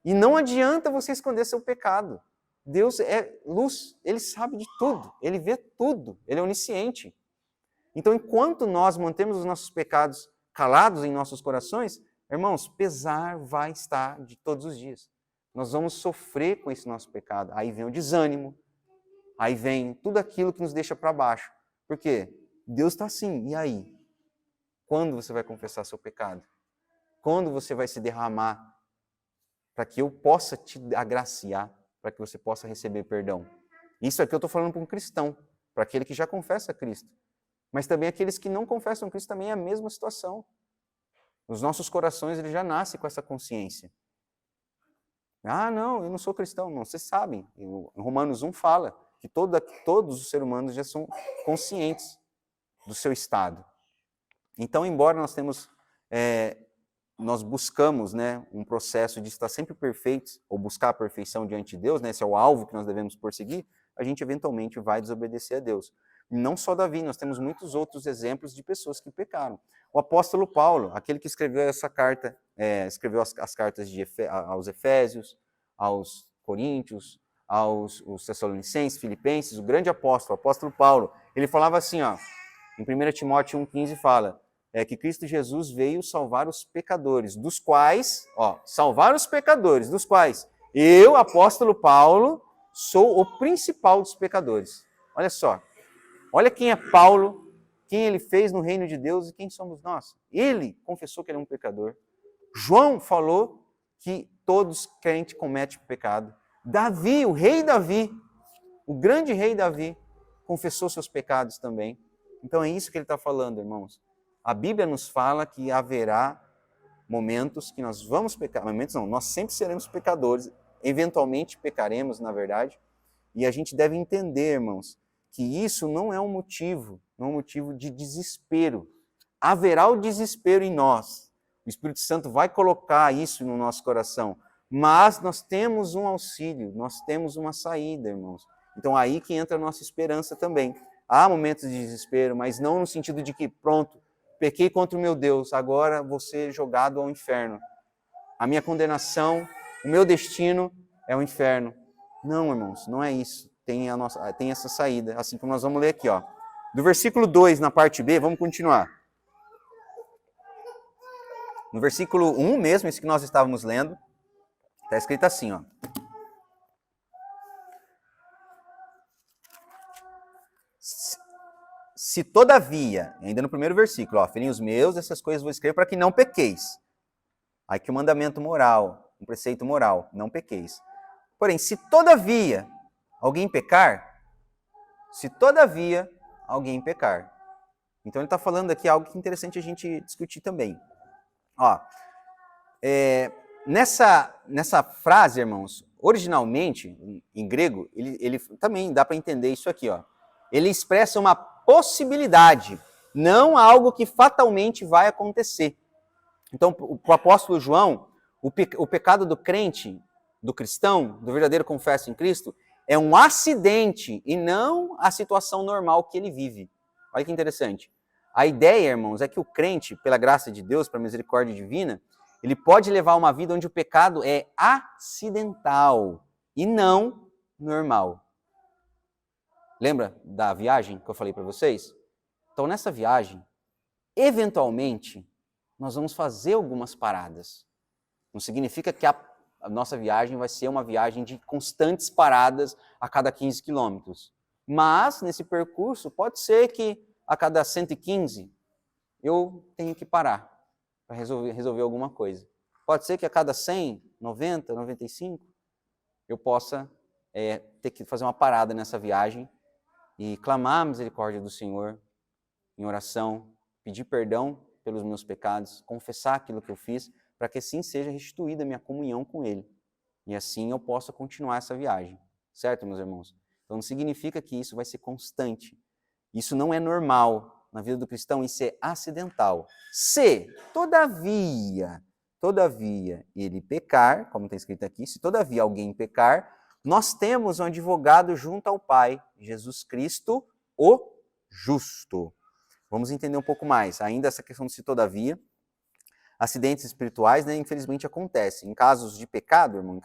E não adianta você esconder seu pecado. Deus é luz, ele sabe de tudo, ele vê tudo, ele é onisciente. Então, enquanto nós mantemos os nossos pecados calados em nossos corações, irmãos, pesar vai estar de todos os dias. Nós vamos sofrer com esse nosso pecado. Aí vem o desânimo, aí vem tudo aquilo que nos deixa para baixo. Por quê? Deus está assim, e aí? Quando você vai confessar seu pecado? Quando você vai se derramar para que eu possa te agraciar, para que você possa receber perdão? Isso aqui eu estou falando para um cristão, para aquele que já confessa Cristo. Mas também aqueles que não confessam Cristo também é a mesma situação. Os nossos corações eles já nascem com essa consciência. Ah, não, eu não sou cristão. Não, vocês sabem. Em Romanos 1 fala que todos os seres humanos já são conscientes do seu estado. Então, embora nós buscamos, né, um processo de estar sempre perfeitos, ou buscar a perfeição diante de Deus, né, esse é o alvo que nós devemos perseguir, a gente eventualmente vai desobedecer a Deus. E não só Davi, nós temos muitos outros exemplos de pessoas que pecaram. O apóstolo Paulo, aquele que escreveu essa carta, escreveu as cartas aos Efésios, aos Coríntios, aos Tessalonicenses, Filipenses, o grande apóstolo, o apóstolo Paulo, ele falava assim, ó, em 1 Timóteo 1,15 fala, que Cristo Jesus veio salvar os pecadores, dos quais, salvar os pecadores, dos quais eu, apóstolo Paulo, sou o principal dos pecadores. Olha só, olha quem é Paulo, quem ele fez no reino de Deus e quem somos nós. Ele confessou que ele é um pecador. João falou que todos crentes cometem pecado. Davi, o rei Davi, o grande rei Davi, confessou seus pecados também. Então é isso que ele está falando, irmãos. A Bíblia nos fala que haverá momentos que nós vamos pecar. Momentos não, nós sempre seremos pecadores. Eventualmente pecaremos, na verdade. E a gente deve entender, irmãos, que isso não é um motivo de desespero. Haverá o desespero em nós. O Espírito Santo vai colocar isso no nosso coração. Mas nós temos um auxílio, nós temos uma saída, irmãos. Então aí que entra a nossa esperança também. Há momentos de desespero, mas não no sentido de que, pronto, pequei contra o meu Deus, agora vou ser jogado ao inferno. A minha condenação, o meu destino é o inferno. Não, irmãos, não é isso. Tem essa saída, assim como nós vamos ler aqui, ó. Do versículo 2, na parte B, vamos continuar. No versículo 1 mesmo, esse que nós estávamos lendo, está escrito assim, ó. Se todavia, ainda no primeiro versículo, ó, filhinhos meus, essas coisas vou escrever para que não pequeis. Aí que o mandamento moral, um preceito moral, não pequeis. Porém, se todavia alguém pecar, então ele está falando aqui algo que é interessante a gente discutir também. Ó, nessa frase, irmãos, originalmente, em grego, ele também dá para entender isso aqui, ó. Ele expressa uma possibilidade, não algo que fatalmente vai acontecer. Então, o apóstolo João, o pecado do crente, do cristão, do verdadeiro confesso em Cristo, é um acidente e não a situação normal que ele vive. Olha que interessante. A ideia, irmãos, é que o crente, pela graça de Deus, pela misericórdia divina, ele pode levar uma vida onde o pecado é acidental e não normal. Lembra da viagem que eu falei para vocês? Então, nessa viagem, eventualmente, nós vamos fazer algumas paradas. Não significa que a nossa viagem vai ser uma viagem de constantes paradas a cada 15 quilômetros. Mas, nesse percurso, pode ser que a cada 115 eu tenha que parar para resolver alguma coisa. Pode ser que a cada 100, 90, 95, eu possa ter que fazer uma parada nessa viagem e clamar a misericórdia do Senhor em oração, pedir perdão pelos meus pecados, confessar aquilo que eu fiz, para que assim seja restituída a minha comunhão com Ele. E assim eu possa continuar essa viagem. Certo, meus irmãos? Então não significa que isso vai ser constante. Isso não é normal na vida do cristão, isso é acidental. Se, todavia, ele pecar, como está escrito aqui, se todavia alguém pecar, nós temos um advogado junto ao Pai, Jesus Cristo, o justo. Vamos entender um pouco mais. Ainda essa questão de se todavia. Acidentes espirituais, né, infelizmente acontecem. Em casos de pecado, irmão,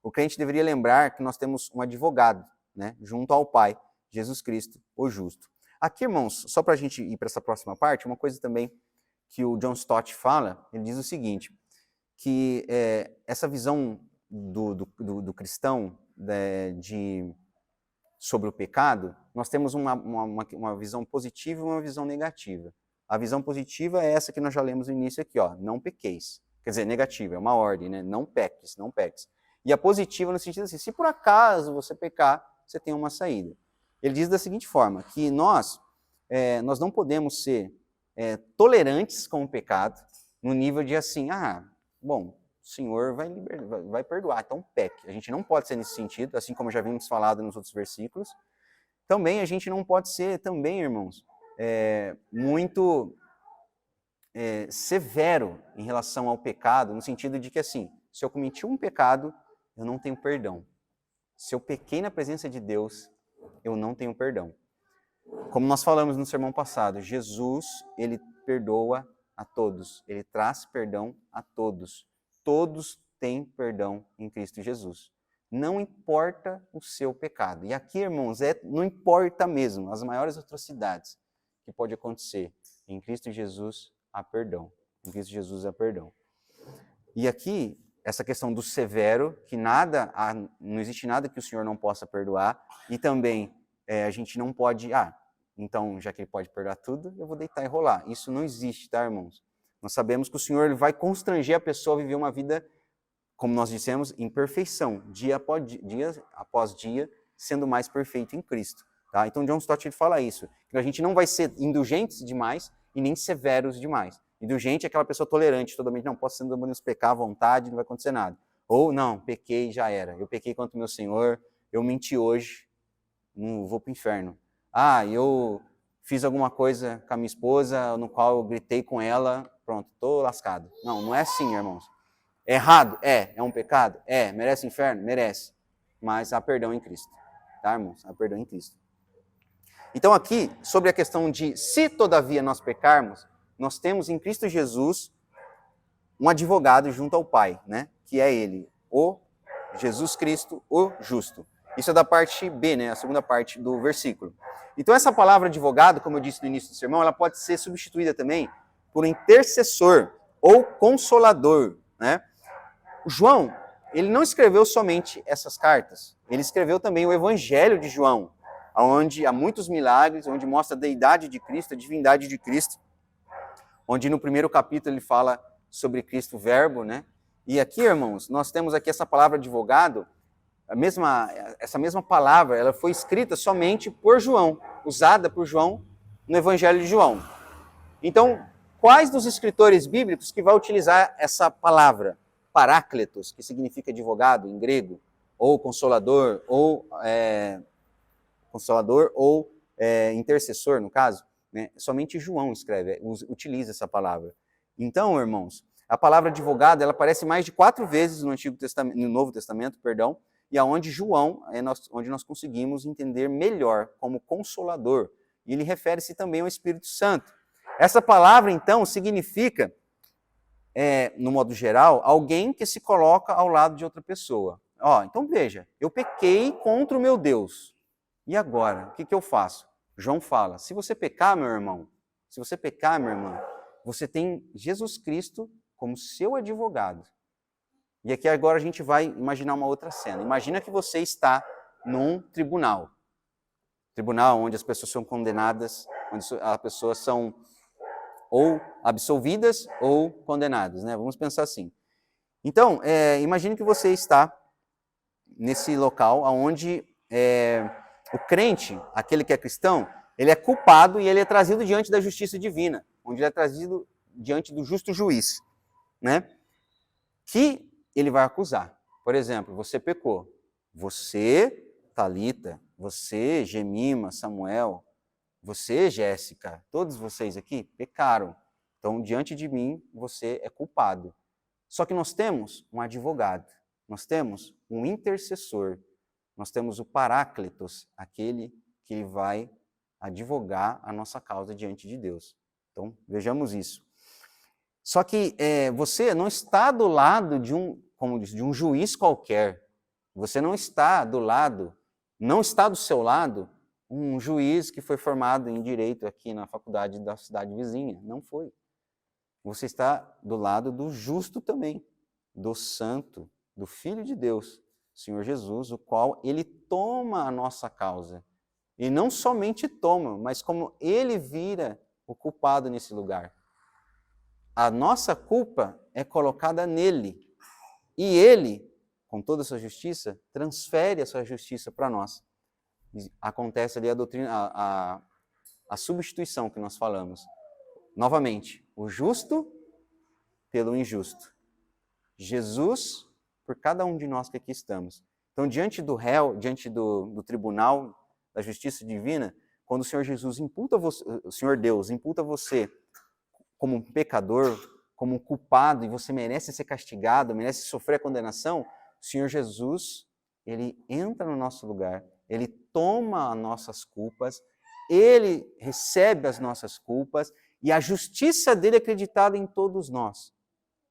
o crente deveria lembrar que nós temos um advogado, né, junto ao Pai, Jesus Cristo, o justo. Aqui, irmãos, só para a gente ir para essa próxima parte, uma coisa também que o John Stott fala, ele diz o seguinte, que essa visão do cristão sobre o pecado, nós temos uma visão positiva e uma visão negativa. A visão positiva é essa que nós já lemos no início aqui, ó, não pequeis. Quer dizer, negativa, é uma ordem, né? Não peques, não peques. E a positiva no sentido assim, se por acaso você pecar, você tem uma saída. Ele diz da seguinte forma, que nós não podemos ser tolerantes com o pecado, no nível de assim, bom, o Senhor vai perdoar, então peque. A gente não pode ser nesse sentido, assim como já vimos falado nos outros versículos. Também a gente não pode ser, irmãos, muito severo em relação ao pecado, no sentido de que assim, se eu cometi um pecado, eu não tenho perdão. Se eu pequei na presença de Deus, eu não tenho perdão. Como nós falamos no sermão passado, Jesus, ele perdoa a todos, ele traz perdão a todos. Todos têm perdão em Cristo Jesus. Não importa o seu pecado. E aqui, irmãos, não importa mesmo as maiores atrocidades que pode acontecer. Em Cristo Jesus há perdão. Em Cristo Jesus há perdão. E aqui, essa questão do severo, que não existe nada que o Senhor não possa perdoar, e também a gente não pode, então, já que ele pode perdoar tudo, eu vou deitar e rolar. Isso não existe, tá, irmãos? Nós sabemos que o Senhor ele vai constranger a pessoa a viver uma vida, como nós dissemos, em perfeição, dia após dia, sendo mais perfeito em Cristo. Tá? Então, John Stott ele fala isso, que a gente não vai ser indulgentes demais e nem severos demais. Indulgente é aquela pessoa tolerante, totalmente, não, posso sendo menos pecar à vontade, não vai acontecer nada. Ou, não, pequei, já era. Eu pequei contra o meu Senhor, eu menti hoje, não vou para o inferno. Eu fiz alguma coisa com a minha esposa, no qual eu gritei com ela, pronto, estou lascado. Não é assim, irmãos. É errado? É um pecado? Merece inferno? Merece. Mas há perdão em Cristo. Tá, irmãos? Há perdão em Cristo. Então aqui, sobre a questão de se todavia nós pecarmos, nós temos em Cristo Jesus um advogado junto ao Pai, né? Que é ele, o Jesus Cristo, o justo. Isso é da parte B, né? A segunda parte do versículo. Então essa palavra advogado, como eu disse no início do sermão, ela pode ser substituída também por intercessor ou consolador, né? O João, ele não escreveu somente essas cartas, ele escreveu também o Evangelho de João, onde há muitos milagres, onde mostra a deidade de Cristo, a divindade de Cristo, onde no primeiro capítulo ele fala sobre Cristo Verbo, né? E aqui, irmãos, nós temos aqui essa palavra advogado, essa mesma palavra, ela foi escrita somente por João, usada por João no Evangelho de João. Então, quais dos escritores bíblicos que vai utilizar essa palavra? Parácletos, que significa advogado em grego, ou consolador, ou intercessor, no caso, né? Somente João utiliza essa palavra. Então, irmãos, a palavra advogado, ela aparece mais de 4 vezes no Novo Testamento, e aonde João onde nós conseguimos entender melhor como consolador. E ele refere-se também ao Espírito Santo. Essa palavra, então, significa, no modo geral, alguém que se coloca ao lado de outra pessoa. Então veja, eu pequei contra o meu Deus. E agora, o que eu faço? João fala, se você pecar, meu irmão, se você pecar, minha irmã, você tem Jesus Cristo como seu advogado. E aqui agora a gente vai imaginar uma outra cena. Imagina que você está num tribunal. Tribunal onde as pessoas são condenadas, onde as pessoas são ou absolvidas ou condenadas, né? Vamos pensar assim. Então, imagine que você está nesse local onde o crente, aquele que é cristão, ele é culpado e ele é trazido diante da justiça divina, onde ele é trazido diante do justo juiz, né? Que ele vai acusar. Por exemplo, você pecou. Você, Talita, você, Gemima, Samuel, você, Jéssica, todos vocês aqui pecaram. Então, diante de mim, você é culpado. Só que nós temos um advogado, nós temos um intercessor, nós temos o Paráclitos, aquele que vai advogar a nossa causa diante de Deus. Então, vejamos isso. Só que você não está do lado de um juiz qualquer. Você não está do seu lado um juiz que foi formado em direito aqui na faculdade da cidade vizinha. Não foi. Você está do lado do justo também, do santo, do Filho de Deus, Senhor Jesus, o qual ele toma a nossa causa. E não somente toma, mas como ele vira o culpado nesse lugar. A nossa culpa é colocada nele. E ele, com toda a sua justiça, transfere a sua justiça para nós. Acontece ali a doutrina, a substituição que nós falamos. Novamente, o justo pelo injusto. Jesus por cada um de nós que aqui estamos. Então, diante do réu, diante do tribunal da justiça divina, quando o Senhor Jesus imputa você, o Senhor Deus imputa você como um pecador, como um culpado, e você merece ser castigado, merece sofrer a condenação, o Senhor Jesus, ele entra no nosso lugar, ele toma as nossas culpas, ele recebe as nossas culpas, e a justiça dele é acreditada em todos nós,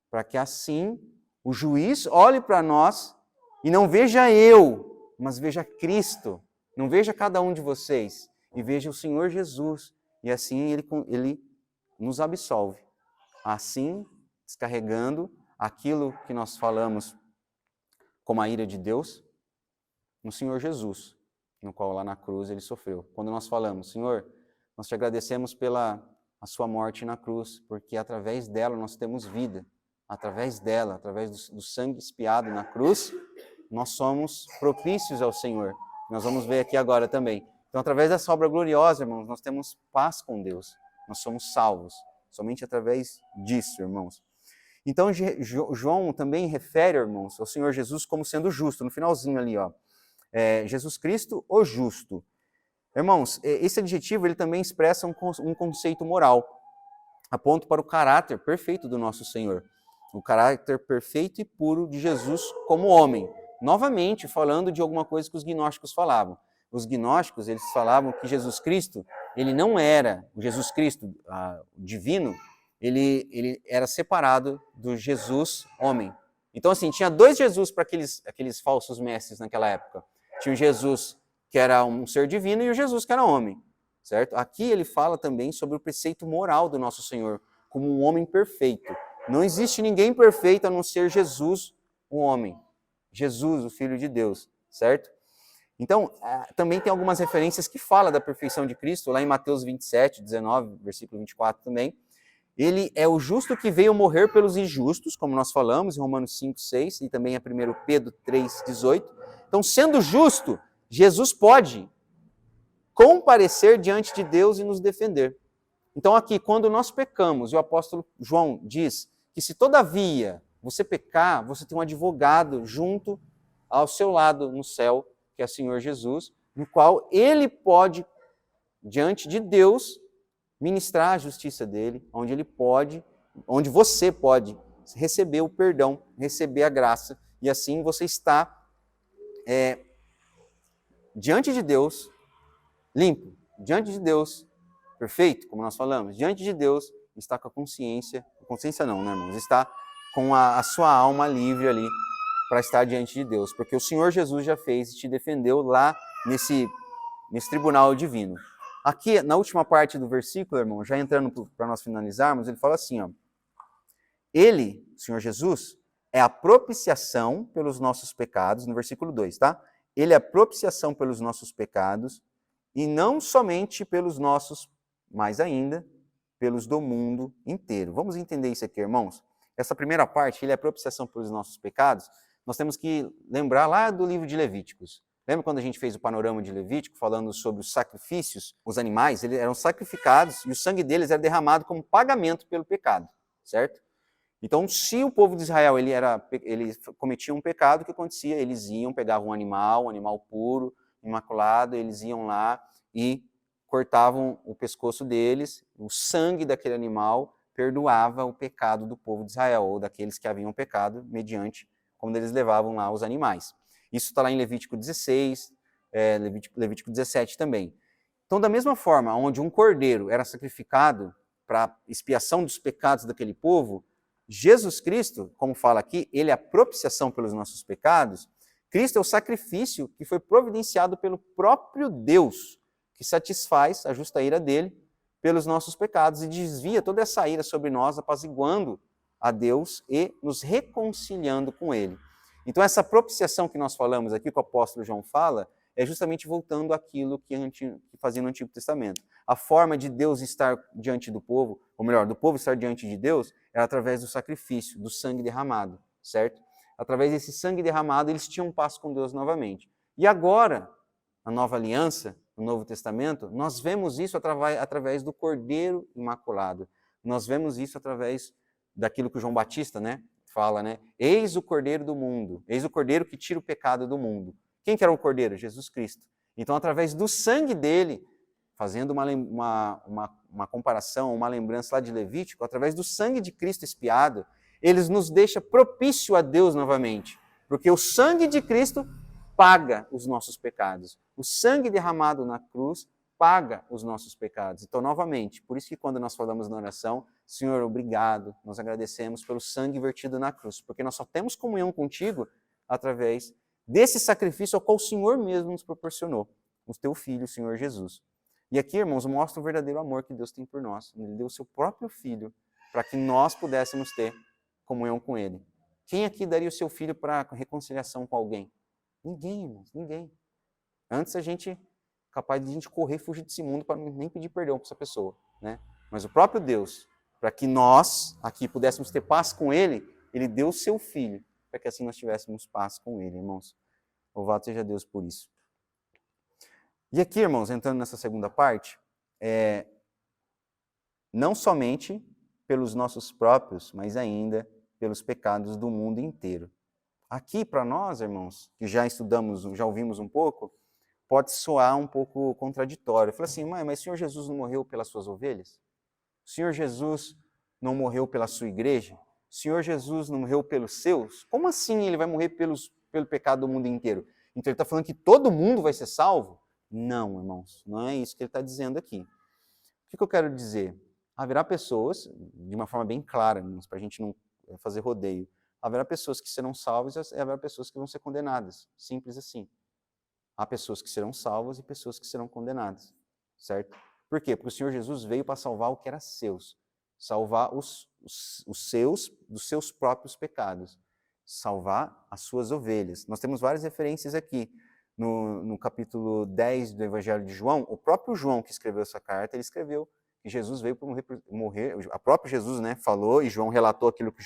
para que assim o juiz olhe para nós e não veja eu, mas veja Cristo, não veja cada um de vocês, e veja o Senhor Jesus, e assim ele nos absolve, assim descarregando aquilo que nós falamos como a ira de Deus no Senhor Jesus, no qual lá na cruz ele sofreu. Quando nós falamos, Senhor, nós te agradecemos pela a sua morte na cruz, porque através dela nós temos vida, através dela, através do sangue expiado na cruz, nós somos propícios ao Senhor. Nós vamos ver aqui agora também. Então, através dessa obra gloriosa, irmãos, nós temos paz com Deus. Nós somos salvos, somente através disso, irmãos. Então, João também refere, irmãos, ao Senhor Jesus como sendo justo, no finalzinho ali, ó. Jesus Cristo, o justo. Irmãos, esse adjetivo ele também expressa um conceito moral, aponta para o caráter perfeito do nosso Senhor, o caráter perfeito e puro de Jesus como homem. Novamente, falando de alguma coisa que os gnósticos falavam. Os gnósticos, eles falavam que Jesus Cristo, ele não era, o Jesus Cristo divino, ele era separado do Jesus homem. Então, assim, tinha dois Jesus para aqueles falsos mestres naquela época. Tinha o Jesus que era um ser divino e o Jesus que era homem, certo? Aqui ele fala também sobre o preceito moral do nosso Senhor, como um homem perfeito. Não existe ninguém perfeito a não ser Jesus, o homem. Jesus, o Filho de Deus, certo? Então, também tem algumas referências que falam da perfeição de Cristo, lá em Mateus 27, 19, versículo 24 também. Ele é o justo que veio morrer pelos injustos, como nós falamos em Romanos 5, 6, e também em 1 Pedro 3, 18. Então, sendo justo, Jesus pode comparecer diante de Deus e nos defender. Então, aqui, quando nós pecamos, e o apóstolo João diz que se todavia você pecar, você tem um advogado junto ao seu lado no céu, que é o Senhor Jesus, no qual ele pode, diante de Deus, ministrar a justiça dele, onde você pode receber o perdão, receber a graça, e assim você está diante de Deus, limpo, diante de Deus, perfeito, como nós falamos, diante de Deus, está com a consciência não, né, irmãos? Está com a sua alma livre ali para estar diante de Deus, porque o Senhor Jesus já fez e te defendeu lá nesse tribunal divino. Aqui, na última parte do versículo, irmão, já entrando para nós finalizarmos, ele fala assim, ó, ele, o Senhor Jesus, é a propiciação pelos nossos pecados, no versículo 2, tá? Ele é a propiciação pelos nossos pecados, e não somente pelos nossos, mas ainda pelos do mundo inteiro. Vamos entender isso aqui, irmãos? Essa primeira parte, ele é a propiciação pelos nossos pecados, nós temos que lembrar lá do livro de Levíticos. Lembra quando a gente fez o panorama de Levítico, falando sobre os sacrifícios? Os animais, eles eram sacrificados e o sangue deles era derramado como pagamento pelo pecado, certo? Então, se o povo de Israel ele cometia um pecado, o que acontecia? Eles pegavam um animal puro, imaculado, eles iam lá e cortavam o pescoço deles, o sangue daquele animal perdoava o pecado do povo de Israel, ou daqueles que haviam pecado, mediante como eles levavam lá os animais. Isso está lá em Levítico 16, Levítico 17 também. Então, da mesma forma, onde um cordeiro era sacrificado para expiação dos pecados daquele povo, Jesus Cristo, como fala aqui, ele é a propiciação pelos nossos pecados. Cristo é o sacrifício que foi providenciado pelo próprio Deus, que satisfaz a justa ira dele pelos nossos pecados e desvia toda essa ira sobre nós, apaziguando a Deus e nos reconciliando com ele. Então essa propiciação que nós falamos aqui, que o apóstolo João fala, é justamente voltando àquilo que fazia no Antigo Testamento. A forma de Deus estar diante do povo, ou melhor, do povo estar diante de Deus, era através do sacrifício, do sangue derramado, certo? Através desse sangue derramado, eles tinham paz com Deus novamente. E agora, na nova aliança, no Novo Testamento, nós vemos isso através do Cordeiro Imaculado. Nós vemos isso através daquilo que o João Batista, né, fala, né? Eis o Cordeiro do mundo, eis o Cordeiro que tira o pecado do mundo. Quem que era o Cordeiro? Jesus Cristo. Então, através do sangue dele, fazendo uma comparação, uma lembrança lá de Levítico, através do sangue de Cristo expiado, ele nos deixa propício a Deus novamente, porque o sangue de Cristo paga os nossos pecados. O sangue derramado na cruz paga os nossos pecados. Então, novamente, por isso que quando nós falamos na oração, Senhor, obrigado, nós agradecemos pelo sangue vertido na cruz, porque nós só temos comunhão contigo através desse sacrifício ao qual o Senhor mesmo nos proporcionou, o teu Filho, o Senhor Jesus. E aqui, irmãos, mostra o verdadeiro amor que Deus tem por nós. Ele deu o seu próprio Filho para que nós pudéssemos ter comunhão com Ele. Quem aqui daria o seu filho para reconciliação com alguém? Ninguém, irmãos, ninguém. Antes capaz de a gente correr e fugir desse mundo para nem pedir perdão para essa pessoa, né? Mas o próprio Deus, para que nós aqui pudéssemos ter paz com Ele, Ele deu o seu Filho, para que assim nós tivéssemos paz com Ele, irmãos. Louvado seja Deus por isso. E aqui, irmãos, entrando nessa segunda parte, não somente pelos nossos próprios, mas ainda pelos pecados do mundo inteiro. Aqui, para nós, irmãos, que já estudamos, já ouvimos um pouco, pode soar um pouco contraditório. Fala assim, mãe, mas o Senhor Jesus não morreu pelas suas ovelhas? O Senhor Jesus não morreu pela sua igreja? O Senhor Jesus não morreu pelos seus? Como assim ele vai morrer pelo pecado do mundo inteiro? Então ele está falando que todo mundo vai ser salvo? Não, irmãos, não é isso que ele está dizendo aqui. O que eu quero dizer? Haverá pessoas, de uma forma bem clara, para a gente não fazer rodeio, haverá pessoas que serão salvas e haverá pessoas que vão ser condenadas. Simples assim. Há pessoas que serão salvas e pessoas que serão condenadas, certo? Por quê? Porque o Senhor Jesus veio para salvar o que era seus, salvar os seus, dos seus próprios pecados, salvar as suas ovelhas. Nós temos várias referências aqui. No capítulo 10 do Evangelho de João, o próprio João que escreveu essa carta, ele escreveu que Jesus veio para morrer, a própria Jesus, né, falou, e João relatou aquilo que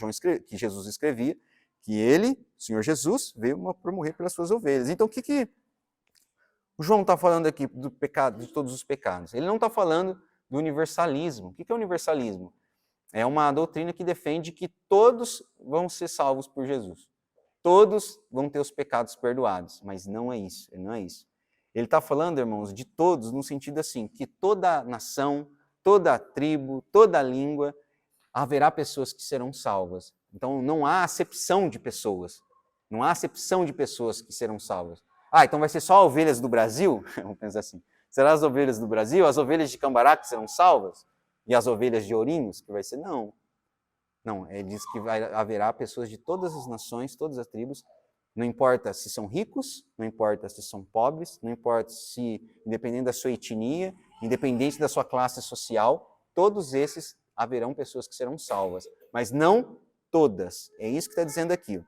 Jesus escrevia, que ele, o Senhor Jesus, veio para morrer pelas suas ovelhas. Então, o que o João está falando aqui do pecado, de todos os pecados? Ele não está falando do universalismo. O que é universalismo? É uma doutrina que defende que todos vão ser salvos por Jesus. Todos vão ter os pecados perdoados, mas não é isso, não é isso. Ele está falando, irmãos, de todos, no sentido assim, que toda nação, toda tribo, toda língua, haverá pessoas que serão salvas. Então não há acepção de pessoas, não há acepção de pessoas que serão salvas. Então vai ser só ovelhas do Brasil? Vamos pensar assim, será as ovelhas do Brasil, as ovelhas de Cambará que serão salvas? E as ovelhas de Ourinhos que vai ser? Não. Não, ele diz que haverá pessoas de todas as nações, todas as tribos, não importa se são ricos, não importa se são pobres, não importa se, independente da sua etnia, independente da sua classe social, todos esses haverão pessoas que serão salvas, mas não todas. É isso que está dizendo aqui.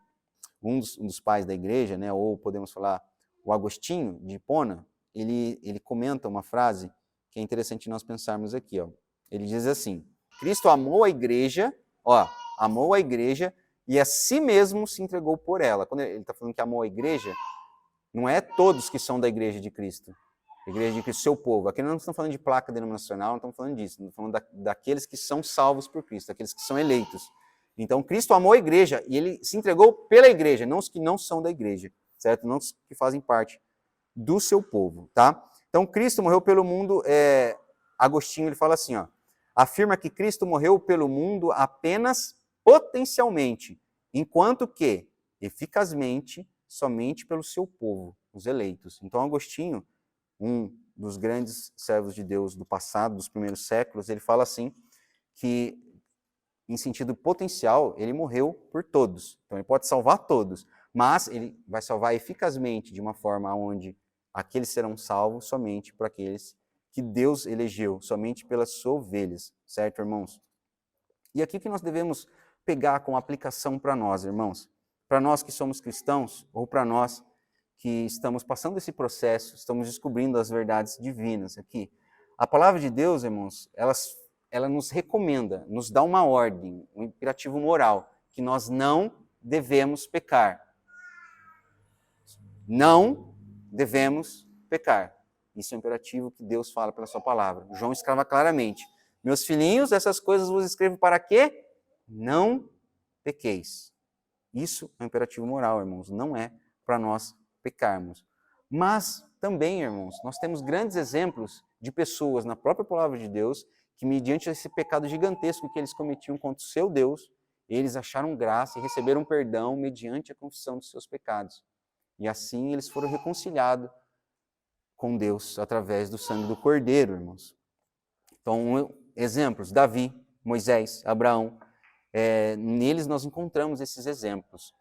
Um dos pais da igreja, né, ou podemos falar o Agostinho de Hipona, ele comenta uma frase que é interessante nós pensarmos aqui. Ele diz assim, Cristo amou a igreja, amou a igreja e a si mesmo se entregou por ela. Quando ele está falando que amou a igreja, não é todos que são da igreja de Cristo. A igreja de Cristo, seu povo. Aqui não estamos falando de placa denominacional, não estamos falando disso. Estamos falando daqueles que são salvos por Cristo, daqueles que são eleitos. Então, Cristo amou a igreja e ele se entregou pela igreja, não os que não são da igreja, certo? Não os que fazem parte do seu povo, tá? Então, Cristo morreu pelo mundo. Agostinho, ele fala assim, afirma que Cristo morreu pelo mundo apenas potencialmente, enquanto que, eficazmente, somente pelo seu povo, os eleitos. Então, Agostinho, um dos grandes servos de Deus do passado, dos primeiros séculos, ele fala assim, que, em sentido potencial, ele morreu por todos. Então, ele pode salvar todos, mas ele vai salvar eficazmente, de uma forma onde aqueles serão salvos somente por aqueles que Deus elegeu somente pelas suas ovelhas, certo, irmãos? E aqui que nós devemos pegar com aplicação para nós, irmãos. Para nós que somos cristãos, ou para nós que estamos passando esse processo, estamos descobrindo as verdades divinas aqui. A palavra de Deus, irmãos, ela nos recomenda, nos dá uma ordem, um imperativo moral, que nós não devemos pecar. Não devemos pecar. Isso é um imperativo que Deus fala pela sua palavra. João escreve claramente: meus filhinhos, essas coisas vos escrevo para quê? Não pequeis. Isso é um imperativo moral, irmãos, não é para nós pecarmos. Mas também, irmãos, nós temos grandes exemplos de pessoas na própria palavra de Deus que, mediante esse pecado gigantesco que eles cometiam contra o seu Deus, eles acharam graça e receberam perdão mediante a confissão dos seus pecados. E assim eles foram reconciliados com Deus através do sangue do Cordeiro, irmãos. Então, exemplos: Davi, Moisés, Abraão, neles nós encontramos esses exemplos.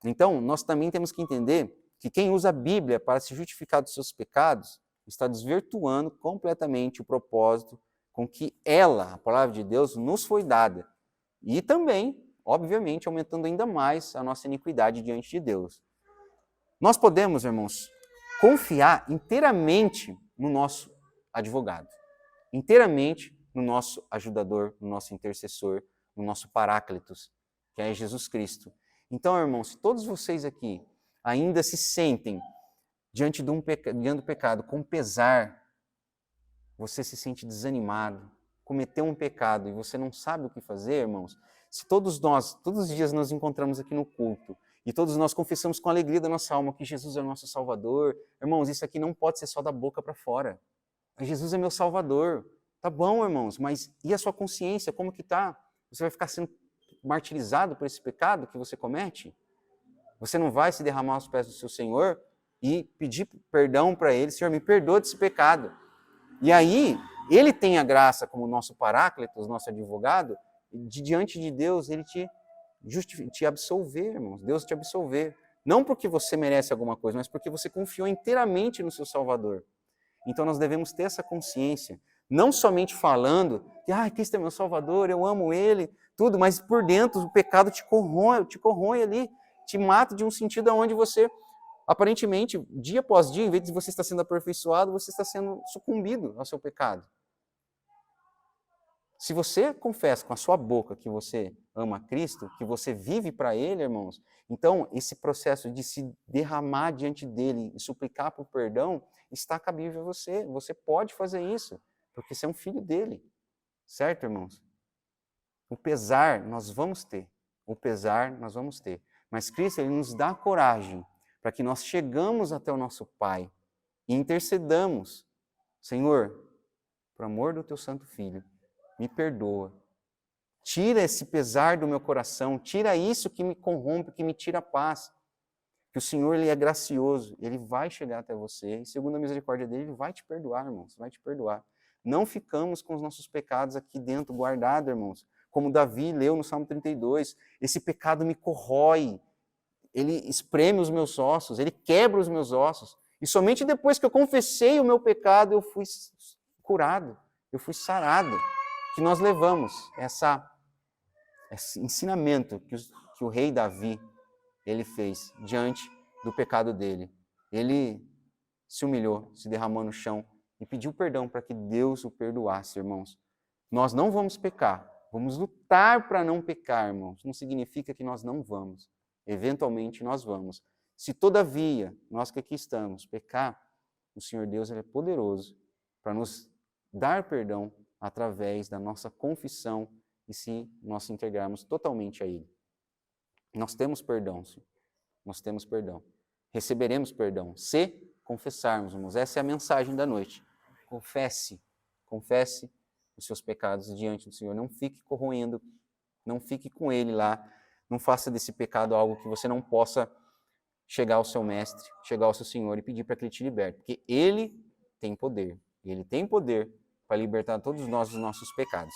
Então, nós também temos que entender que quem usa a Bíblia para se justificar dos seus pecados está desvirtuando completamente o propósito com que ela, a palavra de Deus, nos foi dada. E também, obviamente, aumentando ainda mais a nossa iniquidade diante de Deus. Nós podemos, irmãos, confiar inteiramente no nosso advogado, inteiramente no nosso ajudador, no nosso intercessor, no nosso Paráclitos, que é Jesus Cristo. Então, irmãos, se todos vocês aqui ainda se sentem diante do pecado com pesar, você se sente desanimado, cometeu um pecado e você não sabe o que fazer, irmãos, se todos os dias nós encontramos aqui no culto e todos nós confessamos com alegria da nossa alma que Jesus é o nosso Salvador, irmãos, isso aqui não pode ser só da boca para fora. Jesus é meu Salvador. Tá bom, irmãos, mas e a sua consciência, como que tá? Você vai ficar sendo martirizado por esse pecado que você comete? Você não vai se derramar aos pés do seu Senhor e pedir perdão para Ele: Senhor, me perdoa desse pecado. E aí, Ele tem a graça como nosso Paráclitos, nosso advogado, diante de Deus, Ele te absolver, irmãos. Deus te absolver. Não porque você merece alguma coisa, mas porque você confiou inteiramente no seu Salvador. Então nós devemos ter essa consciência, não somente falando que Cristo é meu Salvador, eu amo Ele, tudo, mas por dentro o pecado te corrói ali, te mata de um sentido onde você, aparentemente, dia após dia, em vez de você estar sendo aperfeiçoado, você está sendo sucumbido ao seu pecado. Se você confessa com a sua boca que você ama Cristo, que você vive para Ele, irmãos, então esse processo de se derramar diante dEle e suplicar por perdão está cabível a você. Você pode fazer isso, porque você é um filho dEle. Certo, irmãos? O pesar nós vamos ter. O pesar nós vamos ter. Mas Cristo, Ele nos dá coragem para que nós chegamos até o nosso Pai e intercedamos: Senhor, por amor do Teu Santo Filho, me perdoa. Tira esse pesar do meu coração, tira isso que me corrompe, que me tira a paz. Que o Senhor, Ele é gracioso, Ele vai chegar até você, e segundo a misericórdia dEle, Ele vai te perdoar, irmãos, vai te perdoar. Não ficamos com os nossos pecados aqui dentro, guardados, irmãos. Como Davi leu no Salmo 32, esse pecado me corrói, ele espreme os meus ossos, ele quebra os meus ossos. E somente depois que eu confessei o meu pecado, eu fui curado, eu fui sarado. Que nós levamos esse ensinamento que o rei Davi ele fez diante do pecado dele. Ele se humilhou, se derramou no chão e pediu perdão para que Deus o perdoasse, irmãos. Nós não vamos pecar, vamos lutar para não pecar, irmãos. Não significa que nós não vamos. Eventualmente nós vamos. Se todavia, nós que aqui estamos, pecar, o Senhor Deus Ele é poderoso para nos dar perdão através da nossa confissão e se nós se entregarmos totalmente a Ele. Nós temos perdão, Senhor. Nós temos perdão. Receberemos perdão se confessarmos, irmãos. Essa é a mensagem da noite. Confesse os seus pecados diante do Senhor. Não fique corroendo, não fique com Ele lá. Não faça desse pecado algo que você não possa chegar ao seu mestre, chegar ao seu Senhor e pedir para que Ele te liberte. Porque Ele tem poder. Ele tem poder para libertar todos nós dos nossos pecados.